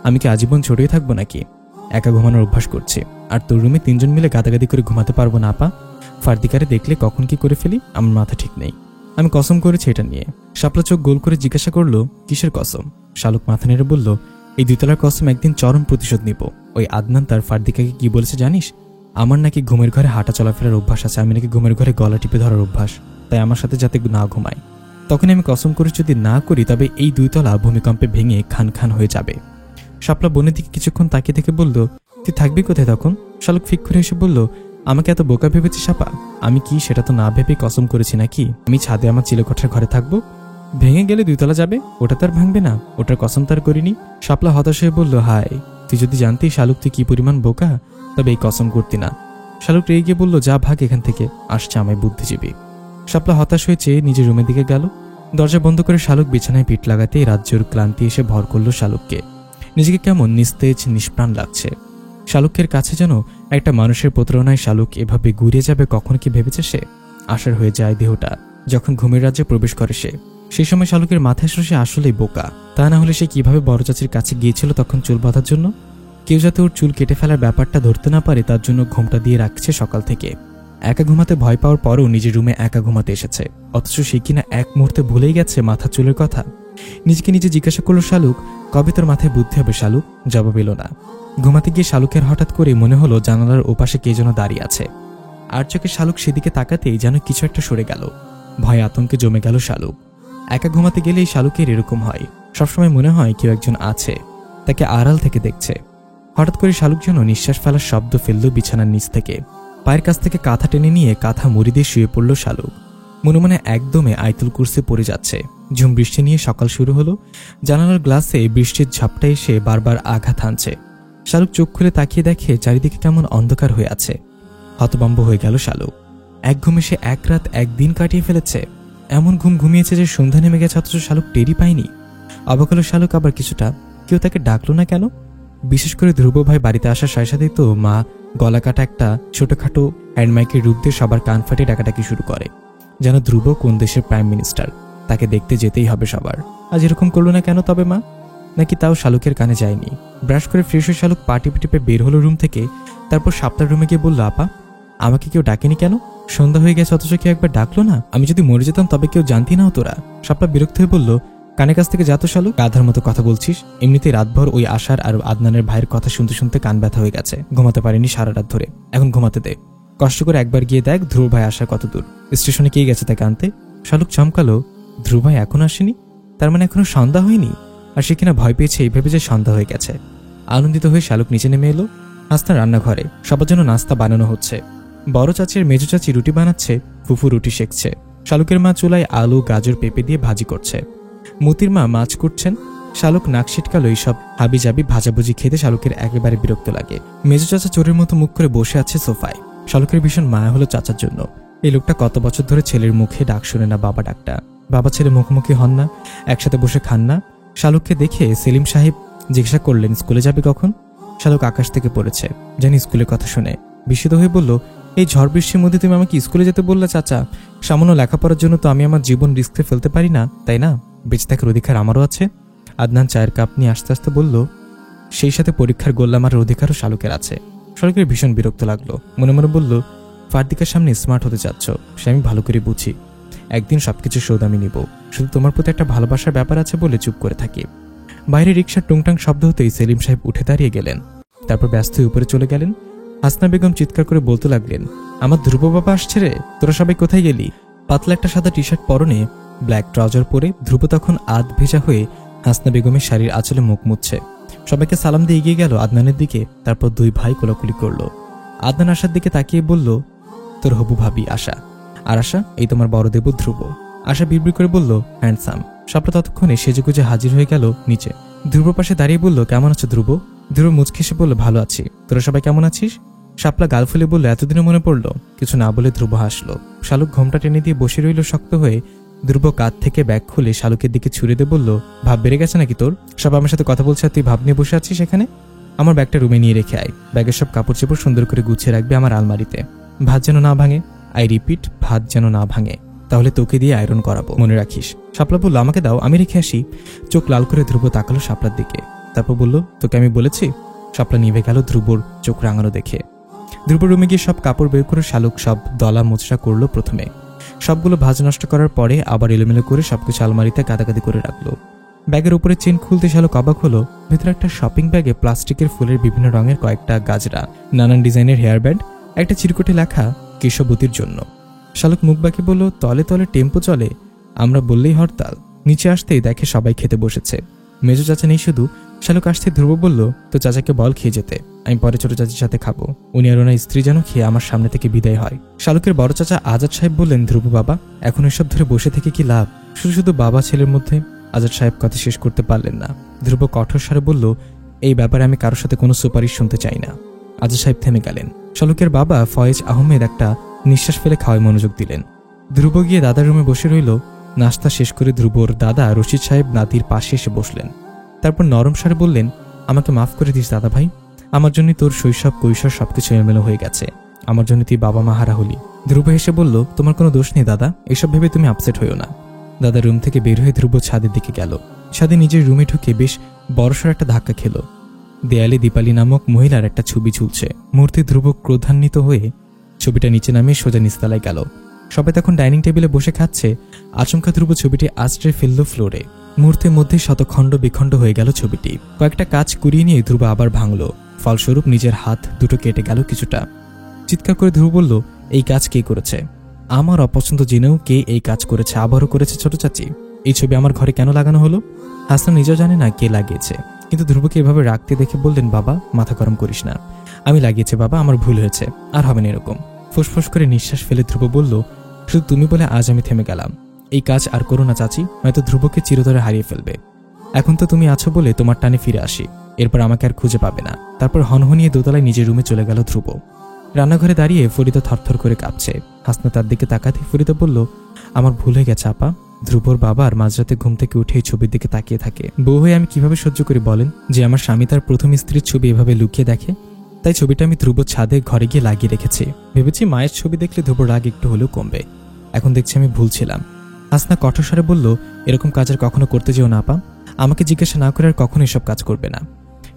আমি কি আজীবন ছোটই থাকবো নাকি? একা ঘুমানোর অভ্যাস করছি, আর তোর রুমে 3 জন মিলে গাদাগাদি করে ঘুমাতে পারবো না আপা। ফার্দিকারে দেখলে কখন কি করে ফেলি আমার মাথা ঠিক নেই। আমি কসম করেছি এটা নিয়ে। শাপলা চোখ গোল করে জিজ্ঞাসা করলো, কিসের কসম? শালুক মাথা নেড়ে বলল, এই 2 তলার কসম একদিন চরম প্রতিশোধ নিব। ওই আদনান তার ফার্দিকাকে কি বলেছে জানিস? আমার নাকি ঘুমের ঘরে হাঁটা চলাফেরার অভ্যাস আছে, আমি নাকি ঘুমের ঘরে গলা টিপে ধরার অভ্যাস, তাই আমার সাথে যাতে না ঘুমায়। তখন আমি কসম করে যদি না করি তবে এই 2 তলা ভূমিকম্পে ভেঙে খান খান হয়ে যাবে। শাপলা বোনের দিকে কিছুক্ষণ তাকিয়ে থেকে বলল, তুই থাকবি কোথায় তখন? শালুক ফিক করে এসে বলল, আমাকে এত বোকা ভেবেছিস আপা? আমি কি সেটা তো না ভেবে কসম করেছি নাকি? আমি ছাদে আমার চিলেকোঠার ঘরে থাকবো। ভেঙে গেলে 2 তলা যাবে, ওটা তার ভাঙবে না, ওটার কসম তার করিনি। শাপলা হতাশ হয়ে বলল, হায়, তুই যদি জানতি শালুক তুই কি পরিমাণ বোকা, তবে এই কসম করতি না। শালুক রেগে গিয়ে বলল, যা ভাগ এখান থেকে, আসছে আমায় বুদ্ধিজীবী। শাপলা হতাশ হয়ে চেয়ে নিজের রুমের দিকে গেল। দরজা বন্ধ করে শালুক বিছানায় পিঠ লাগাতে রাজ্যের ক্লান্তি এসে ভর করলো শালুককে। নিজেকে কেমন নিস্তেজ নিষ্প্রাণ লাগছে। শালুকের কাছে যেন একটা মানুষের প্রতারণায় শালুক এভাবে ঘুরে যাবে কখন কি ভেবেছে সে। আশার হয়ে যায় দেহটা যখন ঘুমের রাজ্যে প্রবেশ করে সে। সেই সময় শালুকের মাথায় আসলে সে আসলেই বোকা। তা না হলে সে কিভাবে বড় চাচির কাছে গিয়েছিল তখন চুল বাঁধার জন্য? কেউ যাতে ওর চুল কেটে ফেলার ব্যাপারটা ধরতে না পারে তার জন্য ঘুমটা দিয়ে রাখছে সকাল থেকে। একা ঘুমাতে ভয় পাওয়ার পরও নিজের রুমে একা ঘুমাতে এসেছে, অথচ সে কিনা এক মুহূর্তে ভুলেই গেছে মাথা চুলের কথা। নিজেকে নিজে জিজ্ঞাসা করলো, শালুক, কবে তোর মাথায় বুদ্ধি হবে শালুক? জবাব এলো না। ঘুমাতে গিয়ে শালুকের হঠাৎ করে মনে হলো জানালার ওপাশে কে যেন দাঁড়িয়ে আছে। আর চোখে শালুক সেদিকে তাকাতেই যেন কিছু একটা সরে গেল। ভয় আতঙ্কে জমে গেল শালুক। একা ঘুমাতে গেলেই শালুকের এরকম হয়, সবসময় মনে হয় কেউ একজন আছে, তাকে আড়াল থেকে দেখছে। হঠাৎ করে শালুক যেন নিঃশ্বাস ফেলার শব্দ ফেলল বিছানার নিচ থেকে। পায়ের কাছ থেকে কাঁথা টেনে নিয়ে কাঁথা মুড়ি দিয়ে শুয়ে পড়ল শালুক। মনে মনে একদমে আইতুল কুরসি পড়ে যাচ্ছে। ঝুম বৃষ্টি নিয়ে সকাল শুরু হলো। জানালার গ্লাসে বৃষ্টির ঝাপটা এসে বারবার আঘাত হানছে। শালুক চোখ খুলে তাকিয়ে দেখে চারিদিকে কেমন অন্ধকার হয়ে আছে। হতভম্ব হয়ে গেল শালুক। এক ঘুমে সে 1 রাত 1 দিন কাটিয়ে ফেলেছে। এমন ঘুম ঘুমিয়েছে যে সন্ধ্যা নেমে গেছে, অথচ শালুক টেরই পায়নি। অবাক হলো শালুক আবার কিছুটা, কেউ তাকে ডাকলো না কেন? বিশেষ করে ধ্রুব ভাই বাড়িতে আসার সাথে সাথেই তো মা গলা কাটা একটা ছোটখাটো হ্যান্ডমাইকের রূপ দিয়ে সবার কান ফাটিয়ে ডাকাডাকি শুরু করে, যেন ধ্রুব কোন দেশের প্রাইম মিনিস্টার, তাকে দেখতে যেতেই হবে সবার। আজ এরকম করলো না কেন তবে মা? নাকি তাও শালুকের কানে যায়নি? ব্রাশ করে ফ্রেশ হয়ে শালুক পা টিপে টিপে বের হলো রুম থেকে। তারপর শাপলার রুমে গিয়ে বলল, আপা, আমাকে কেউ ডাকেনি কেন? সন্ধ্যা হয়ে গেছে অথচ কেউ একবার ডাকলো না? আমি যদি মরে যেতাম তবে কেউ জানতি নাও তোরা? শাপলা বিরক্ত হয়ে বলল, কানের কাছ থেকে যাতো শালুক, গাধার মতো কথা বলছিস। এমনিতেই রাতভর ওই আশার আর আদনানের ভাইয়ের কথা শুনতে শুনতে কান ব্যথা হয়ে গেছে, ঘুমাতে পারিনি সারা রাত ধরে। এখন ঘুমাতে দে। কষ্ট করে একবার গিয়ে দেখ ধ্রুব ভাই আসার কত দূর। স্টেশনে কে গেছে তাকে আনতে? শালুক চমকালো, ধ্রুব ভাই এখন আসেনি? তার মানে এখনো সন্ধ্যা হয়নি? আর সে কিনা ভয় পেয়েছে এই ভেবে যে সন্ধ্যা হয়ে গেছে। আনন্দিত হয়ে শালুক নিচে নেমে এলো। নাস্তা রান্নাঘরে সবার জন্য নাস্তা বানানো হচ্ছে। বড় চাচির মেজো চাচি রুটি বানাচ্ছে, ফুফু রুটি সেকছে। শালুকের মা চুলায় আলু, গাজর, পেঁপে দিয়ে ভাজি করছে। মতির মা মাছ করছেন। শালুক নাক ছিটকালো এইসব হাবিজাবি ভাজাভুজি খেতে শালুকের একেবারে বিরক্ত লাগে। মেজো চাচা চোরের মতো মুখ করে বসে আছে সোফায়। শালুকের ভীষণ মায়া হলো চাচার জন্য। এই লোকটা কত বছর ধরে ছেলের মুখে ডাক শুনে না, বাবা ডাকটা। বাবা ছেলে মুখোমুখি হন না, একসাথে বসে খান না। শালুককে দেখে সেলিম সাহেব জিজ্ঞাসা করলেন, স্কুলে যাবে কখন? শালুক আকাশ থেকে পড়েছে, জানি স্কুলের কথা শুনে বিস্মিত হয়ে বলল, এই ঝড় বৃষ্টির মধ্যে তুমি আমাকে স্কুলে যেতে বললে চাচা? সামান্য লেখাপড়ার জন্য তো আমি আমার জীবন রিস্কে ফেলতে পারি না, তাই না? বেঁচে থাকার অধিকার আমারও আছে। আদনান চায়ের কাপ নিয়ে আস্তে আস্তে বলল, সেই সাথে পরীক্ষার গোল্লা মারার অধিকারও শালুকের আছে। শালুকের ভীষণ বিরক্ত লাগলো। মনে মনে বলল, ফারদিকার সামনে স্মার্ট হতে চাচ্ছ, সে আমি ভালো করে বুঝি। একদিন সবকিছু শোধ আমি নিব। শুধু তোমার প্রতি একটা ভালোবাসার ব্যাপার আছে বলে চুপ করে থাকি। বাইরে রিকশার টুংটাং শব্দ হতেই সেলিম সাহেব উঠে দাঁড়িয়ে গেলেন। তারপর ব্যস্ত হয়ে উপরে চলে গেলেন। হাসনা বেগম চিৎকার করে বলতে লাগলেন, আমার ধ্রুব বাবা আসছে রে, তোরা সবাই কোথায় গেলি? পাতলা একটা সাদা টি শার্ট পরনে, ব্ল্যাক ট্রাউজার পরে ধ্রুব তখন আধ ভেজা হয়ে হাসনা বেগমের শাড়ির আঁচলে মুখ মুছছে। সবাইকে সালাম দিয়ে এগিয়ে গেল আদনানের দিকে। তারপর দুই ভাই কোলাকুলি করলো। আদনান আশার দিকে তাকিয়ে বলল, তোর হবু ভাবি আশা। আর আশা, এই তোমার বড় দেব ধ্রুব। আশা বিড়বিড় করে বলল, হ্যান্ডসাম। শাপলা ততক্ষণে সেজেগুজে হাজির হয়ে গেল নিচে। ধ্রুব পাশে দাঁড়িয়ে বলল, কেমন আছো ধ্রুব? ধ্রুব মুচকে এসে বলল, ভালো আছি। তোরা সবাই কেমন আছিস? শাপলা গাল ফুলে বলল, এতদিনে মনে পড়লো। কিছু না বলে ধ্রুব হাসলো। শালুক ঘোমটা টেনে দিয়ে বসে রইল শক্ত হয়ে। ধ্রুব কাঁধ থেকে ব্যাগ খুলে শালুকের দিকে ছুড়ে দিয়ে বলল, ভাব বেড়ে গেছে নাকি তোর? সব আমার সাথে কথা বলছে আর তুই ভাব নিয়ে বসে আছিস এখানে? আমার ব্যাগটা রুমে নিয়ে রেখে আয়। ব্যাগের সব কাপড় চোপড় সুন্দর করে গুছিয়ে রাখবে আমার আলমারিতে। ভাত যেন না ভাঙে। আই রিপিট, ভাত যেন না ভাঙে। তাহলে তোকে দিয়ে আয়রন করাবো, মনে রাখিস। শাপলা বলল, আমাকে দাও, আমি রেখে আসি। চোখ লাল করে ধ্রুব তাকালো শাপলার দিকে। তারপর বলল, তোকে আমি বলেছি? শাপলা নিভে গেল ধ্রুবর চোখ রাঙানো দেখে। ধ্রুব রুমে গিয়ে সব কাপড় বের করে শালুক সব দলা মোচড়া করলো। প্রথমে সবগুলো ভাঁজ নষ্ট করার পরে আবার এলোমেলো করে সবকিছু আলমারিতে গাদাগাদি করে রাখলো। ব্যাগের উপরে চেন খুলতে শালুক অবাক হলো। ভেতরে একটা শপিং ব্যাগে প্লাস্টিকের ফুলের বিভিন্ন রঙের কয়েকটা গাজরা, নানান ডিজাইনের হেয়ার ব্যান্ড, একটা চিরকুটে লেখা কেশবতীর জন্য। শালুক মুখ বাঁকিয়ে বলল, তলে তলে টেম্পো চলে, আমরা বললেই হরতাল। নিচে আসতেই দেখে সবাই খেতে বসেছে। মেজো চাচা নেই শুধু। শালুক আসতে ধ্রুব বলল, তো চাচাকে বল খেয়ে যেতে, আমি পরে ছোট চাচির সাথে খাবো। উনি আর ওনার স্ত্রী যেন খেয়ে আমার সামনে থেকে বিদায় হয়। শালুকের বড় চাচা আজাদ সাহেব বললেন, ধ্রুব বাবা, এখন এসব ধরে বসে থেকে কি লাভ? শুধু শুধু বাবা ছেলের মধ্যে। আজাদ সাহেব কথা শেষ করতে পারলেন না। ধ্রুব কঠোর স্বরে বলল, এই ব্যাপারে আমি কারোর সাথে কোনো সুপারিশ শুনতে চাই না। আজাদ সাহেব থেমে গেলেন। শালুকের বাবা ফয়েজ আহমেদ একটা নিঃশ্বাস ফেলে খাওয়ায় মনোযোগ দিলেন। ধ্রুব গিয়ে দাদার রুমে বসে রইল। নাস্তা শেষ করে ধ্রুবর দাদা রশিদ সাহেব নাতির পাশে এসে বসলেন। তারপর নরম স্বরে বললেন, আমাকে মাফ করে দিস দাদা ভাই। আমার জন্য তোর শৈশব কৈশোর সবকিছু এলোমেলো হয়ে গেছে। আমার জন্য তুই বাবা মা হারা হলি। ধ্রুব হেসে বলল, তোমার কোনো দোষ নেই দাদা, এসব ভেবে তুমি আপসেট হইও না। দাদা রুম থেকে বের হয়ে ধ্রুব ছাদের দিকে গেল। ছাদে নিজের রুমে ঢুকে বেশ বড়সড় একটা ধাক্কা খেল। দেয়ালে দীপালি নামক মহিলার একটা ছবি ঝুলছে। মুহূর্তে ধ্রুব ক্রোধান্বিত হয়ে ছবিটা নিচে নামিয়ে সোজা নিচতলায় গেল। সবাই তখন ডাইনিং টেবিলে বসে খাচ্ছে। আচমকা ধ্রুব ছবিটি আছড়ে ফেলল ফ্লোরে। মুহূর্তের মধ্যে শতখণ্ড বিখণ্ড হয়ে গেল ছবিটি। কয়েকটা কাজ কুড়িয়ে নিয়ে ধ্রুব আবার ভাঙল। ফলস্বরূপ নিজের হাত দুটো কেটে গেল কিছুটা। চিৎকার করে ধ্রুব বলল, এই কাজ কে করেছে? আমার অপছন্দ জেনেও কে এই কাজ করেছে? আবারও করেছে ছোট চাচি। এই ছবি আমার ঘরে কেন লাগানো হলো? হাসান নিজেও জানে না কে লাগিয়েছে, কিন্তু ধ্রুবকে এভাবে রাখতে দেখে বললেন, বাবা মাথা গরম করিস না, আমি লাগিয়েছি বাবা, আমার ভুল হয়েছে, আর হবে না এরকম। ফুসফুস করে নিঃশ্বাস ফেলে ধ্রুব বলল, শুধু তুমি বলে আজ আমি থেমে গেলাম। এই কাজ আর করো না চাচি, হয়তো ধ্রুবকে চিরতরে হারিয়ে ফেলবে। এখন তো তুমি আছো বলে তোমার টানে ফিরে আসি, এরপর আমাকে আর খুঁজে পাবে না। তারপর হনহনিয়ে দোতলায় নিজের রুমে চলে গেল ধ্রুব। রান্নাঘরে দাঁড়িয়ে ফরিদা থরথর করে কাঁপছে। হাসনা তার দিকে তাকাতে ফরিদা বলল, আমার ভুল হয়ে গেছে আপা। ধ্রুবর বাবা আর মাঝরাতে ঘুম থেকে উঠে এই ছবির দিকে তাকিয়ে থাকে। বউ হয়ে আমি কিভাবে সহ্য করি বলেন, যে আমার স্বামী তার প্রথম স্ত্রীর ছবি এভাবে লুকিয়ে দেখে? তাই ছবিটা আমি ধ্রুব ছাদে ঘরে গিয়ে লাগিয়ে রেখেছি। ভেবেছি মায়ের ছবি দেখলে ধ্রুবর রাগ একটু হলেও কমবে। এখন দেখছি আমি ভুল ছিলাম। হাসনা কঠোর স্বরে বলল, এরকম কাজ আর কখনো করতে যেও না আপা। আমাকে জিজ্ঞাসা না করে আর কখনো এসব কাজ করবে না।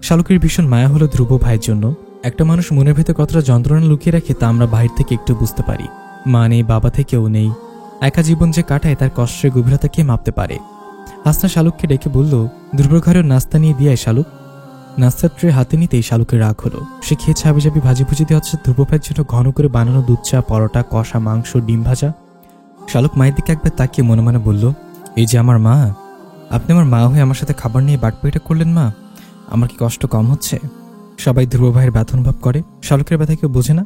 শালুকের ভীষণ মায়া হলো ধ্রুব ভাইয়ের জন্য। একটা মানুষ মনের ভেতর কতটা যন্ত্রণা লুকিয়ে রাখে তা আমরা বাহির থেকে একটু বুঝতে পারি। মা নেই, বাবা থেকেও নেই, একা জীবন যে কাটায় তার কষ্টের গভীরতা কে মাপতে পারে? হাসনা শালুককে ডেকে বলল, ধ্রুবর ঘরের নাস্তা নিয়ে দিয়ে শালুক। নাস্তার ট্রে হাতে নিতেই শালুকের রাগ হলো। সে খেয়ে ছাবি ছাবি ভাজি ভুজি দিয়ে হচ্ছে ধ্রুব ভাইয়ের জন্য ঘন করে বানানো দুধ চা, পরোটা, কষা মাংস, ডিম ভাজা। শালুক মায়ের দিকে একবার তাকিয়ে মনে মনে বলল, এই যে আমার মা, আপনি আমার মা হয়ে আমার সাথে খাবার নিয়ে বাটপাইটা করলেন মা, আমার কি কষ্ট কম হচ্ছে? সবাই ধ্রুব ভাইয়ের ব্যথা অনুভব করে, শালুকের ব্যথা কেউ বোঝে না।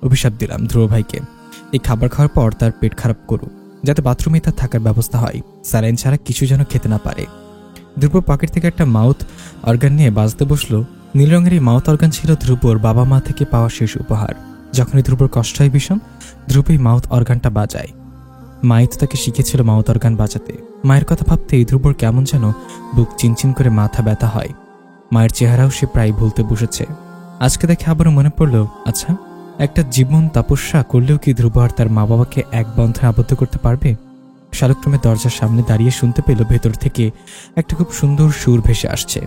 অভিশাপ দিলাম ধ্রুব ভাইকে, এই খাবার খাওয়ার পর তার পেট খারাপ করুক, যাতে বাথরুমে তার থাকার ব্যবস্থা হয়, স্যালাইন ছাড়া কিছু যেন খেতে না পারে। ধ্রুব পকেট থেকে একটা মাউথ অর্গান নিয়ে বাজতে বসলো। নীল রঙের এই মাউথ অর্গান ছিল ধ্রুবর বাবা মা থেকে পাওয়া শেষ উপহার। যখনই ধ্রুবর কষ্ট হয় ভীষণ, ধ্রুব এই মাউথ অর্গানটা বাজায়। মাই তো তাকে শিখেছিল মাউথ অর্গান বাজাতে। মায়ের কথা ভাবতেই ধ্রুবর কেমন যেন বুক চিনচিন করে মাথা ব্যথা হয়। মায়ের চেহারাও সে প্রায় ভুলতে বসেছে। আজকে দেখে আবারও মনে পড়ল, আচ্ছা একটা জীবন তপস্যা করলেও কি ধ্রুব আর তার মা বাবাকে এক বন্ধনে আবদ্ধ করতে পারবে? শালুক্রমে দরজার সামনে দাঁড়িয়ে শুনতে পেল ভেতর থেকে একটা খুব সুন্দর সুর ভেসে আসছে।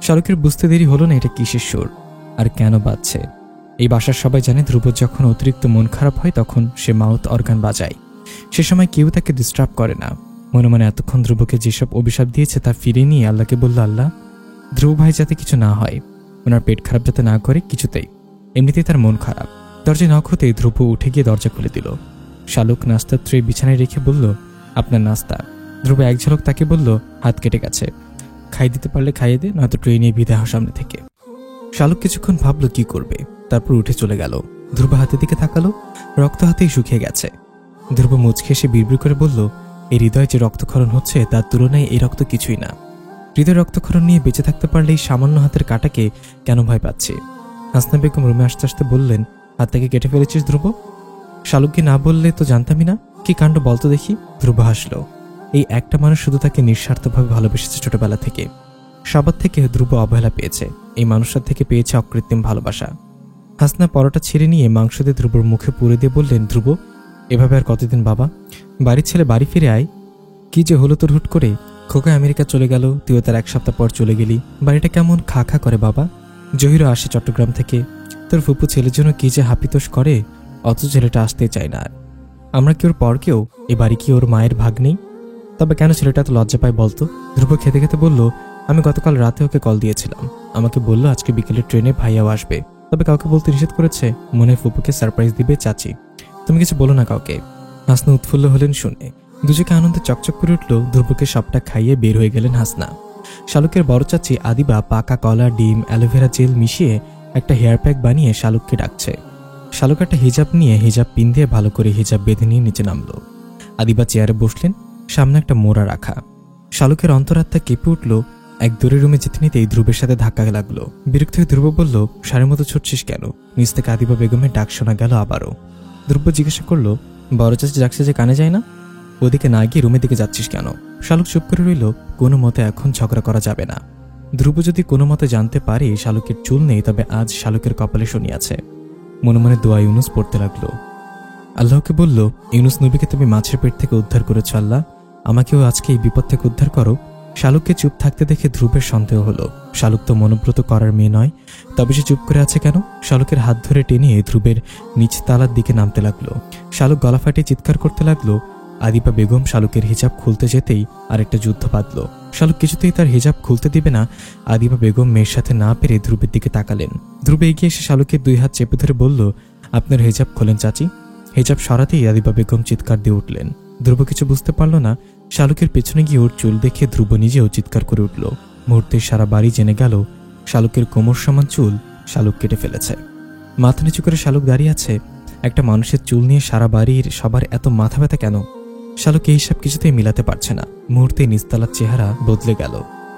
শালুকের বুঝতে দেরি হলো না এটা কিসের সুর আর কেন বাজছে। এই বাসার সবাই জানে ধ্রুব যখন অতিরিক্ত মন খারাপ হয় তখন সে মাউথ অর্গান বাজায়। সে সময় কেউ তাকে ডিস্টার্ব করে না। মনে মনে এতক্ষণ ধ্রুবকে যেসব অভিশাপ দিয়েছে তা ফিরিয়ে নিয়ে আল্লাহকে বলল, আল্লাহ, ধ্রুব ভাই যাতে কিছু না হয়, ওনার পেট খারাপ যাতে না করে কিছুতেই, এমনিতেই তার মন খারাপ। দরজায় নক হতেই ধ্রুব উঠে গিয়ে দরজা খুলে দিল। শালুক নাস্তার ট্রে বিছানায় রেখে বলল, আপনার নাস্তা। ধ্রুব এক ঝলক তাকে বলল, হাত কেটে গেছে, খাই দিতে পারলে খাইয়ে দে, নয়তো ট্রে নিয়ে বিদায় হওয়ার সামনে থেকে। শালুক কিছুক্ষণ ভাবল কি করবে, তারপর উঠে চলে গেল। ধ্রুব হাতের দিকে তাকালো, রক্ত হাতেই শুকিয়ে গেছে। ধ্রুব মুচকে এসে বিড়বিড় করে বলল, এই হৃদয়ে যে রক্তক্ষরণ হচ্ছে তার তুলনায় এই রক্ত কিছুই না। হৃদয় রক্তক্ষরণ নিয়ে বেঁচে থাকতে পারলে এই সামান্য হাতের কাটাকে কেন ভয় পাচ্ছি? হাসনা বেগম রুমে আসতে আসতে বললেন, হাতটাকে কেটে ফেলেছিস ধ্রুব? শালুককে না বললে তো জানতামই না। কি কাণ্ড বলতো দেখি। ধ্রুব হাসল। এই একটা মানুষ শুধু তাকে নিঃস্বার্থভাবে ভালোবেসেছে ছোটবেলা থেকে। সবার থেকে ধ্রুব অবহেলা পেয়েছে, এই মানুষটার থেকে পেয়েছে অকৃত্রিম ভালোবাসা। হাসনা পরোটা ছিঁড়ে নিয়ে মাংস দিয়ে ধ্রুবর মুখে পুরে দিয়ে বললেন, ধ্রুব, এভাবে আর কতদিন বাবা? বাড়ির ছেলে বাড়ি ফিরে আয়। কি যে হলো তোর হুট করে? খোকা আমেরিকা চলে গেল, তুইও তার এক সপ্তাহ পর চলে গেলি। বাড়িটা কেমন খা খা করে বাবা। জহিরও আসে চট্টগ্রাম থেকে। তোর ফুপু ছেলের জন্য কি যে হাপিতোষ করে, অত ছেলেটা আসতে চায় না। আমরা কি ওর পর কেউ? এ বাড়ি কি ওর মায়ের ভাগ নেই? তবে কেন ছেলেটা এত লজ্জা পায় বলতো? ধ্রুব খেতে খেতে বলল, আমি গতকাল রাতে ওকে কল দিয়েছিলাম। আমাকে বলল আজকে বিকেলে ট্রেনে ভাইয়াও আসবে, তবে কাউকে বলতে নিষেধ করেছে। মনে হয় ফুপুকে সারপ্রাইজ দিবে চাচি। তুমি কিছু বলো না কাউকে। হাসনা উৎফুল্ল হলেন শুনে। দুজকে আনন্দে চকচক করে উঠল। ধ্রুবকে সবটা খাইয়ে বের হয়ে গেলেন হাসনা। শালুকের বড় চাচি আদিবা পাকা কলা, ডিম, অ্যালোভেরা জেল মিশিয়ে একটা হেয়ার প্যাক বানিয়ে শালুককে ডাকছে। শালুক একটা হিজাব নিয়ে হিজাব পিন দিয়ে ভালো করে হিজাব বেঁধে নিয়ে নিচে নামলো। আদিবা চেয়ারে বসলেন, সামনে একটা মোড়া রাখা। শালুকের অন্তরাত্মা কেঁপে উঠল। এক দূরের রুমে যেতে নিতেই ধ্রুবের সাথে ধাক্কা লাগলো। বিরক্ত হয়ে ধ্রুব বলল, সারের মতো ছুটছিস কেন? নিচ থেকে আদিবা বেগমের ডাক শোনা গেল আবারও। ধ্রুব জিজ্ঞাসা করলো, বড় চাচি ডাকছে যে কানে যায় না? ওদিকে না গিয়ে রুমের দিকে যাচ্ছিস কেন? শালুক চুপ করে রইল। কোনো মতে এখন ঝগড়া করা যাবে না। ধ্রুব যদি কোনো মতে জানতে পারে শালুকের চুল নেই, তবে আজ শালুকের কপালে শনি আছে। মনে মনে দোয়া ইউনুস পড়তে লাগলো। আল্লাহকে বলল, ইউনুস নবীকে তুমি মাছের পেট থেকে উদ্ধার করেছ আল্লাহ, আমাকেও আজকে এই বিপদ থেকে উদ্ধার করো। শালুককে চুপ থাকতে দেখে ধ্রুবের সন্দেহ হলো। শালুক তো মনোব্রত করার মেয়ে নয়, তবে সে চুপ করে আছে কেন? শালুকের হাত ধরে টেনে ধ্রুবের নিচ তালার দিকে নামতে লাগলো। শালুক গলা ফাটিয়ে চিৎকার করতে লাগলো। আদিবা বেগম শালুকের হিজাব খুলতে যেতেই আরেকটা যুদ্ধ বাঁধল। শালুক কিছুতেই তার হিজাব খুলতে দিবে না। আদিবা বেগম মেয়ের সাথে না পেরে ধ্রুবের দিকে তাকালেন। ধ্রুব এগিয়ে এসে শালুকের দুই হাত চেপে ধরে বলল, আপনার হিজাব খোলেন চাচি। হিজাব সরাতেই আদিবা বেগম চিৎকার দিয়ে উঠলেন। ধ্রুব কিছু বুঝতে পারল না। শালুকের পেছনে গিয়ে ওর চুল দেখে ধ্রুব নিজেও চিৎকার করে উঠল। মুহূর্তে সারা বাড়ি জেনে গেল শালুকের কোমর সমান চুল শালুক কেটে ফেলেছে। মাথা নিচু করে শালুক দাঁড়িয়ে আছে। একটা মানুষের চুল নিয়ে সারা বাড়ির সবার এত মাথা ব্যথা কেন? শালুক এইসব কিছুতেই মিলাতে পারছে না। মুহূর্তে নিস্তালার চেহারা বদলে গেল,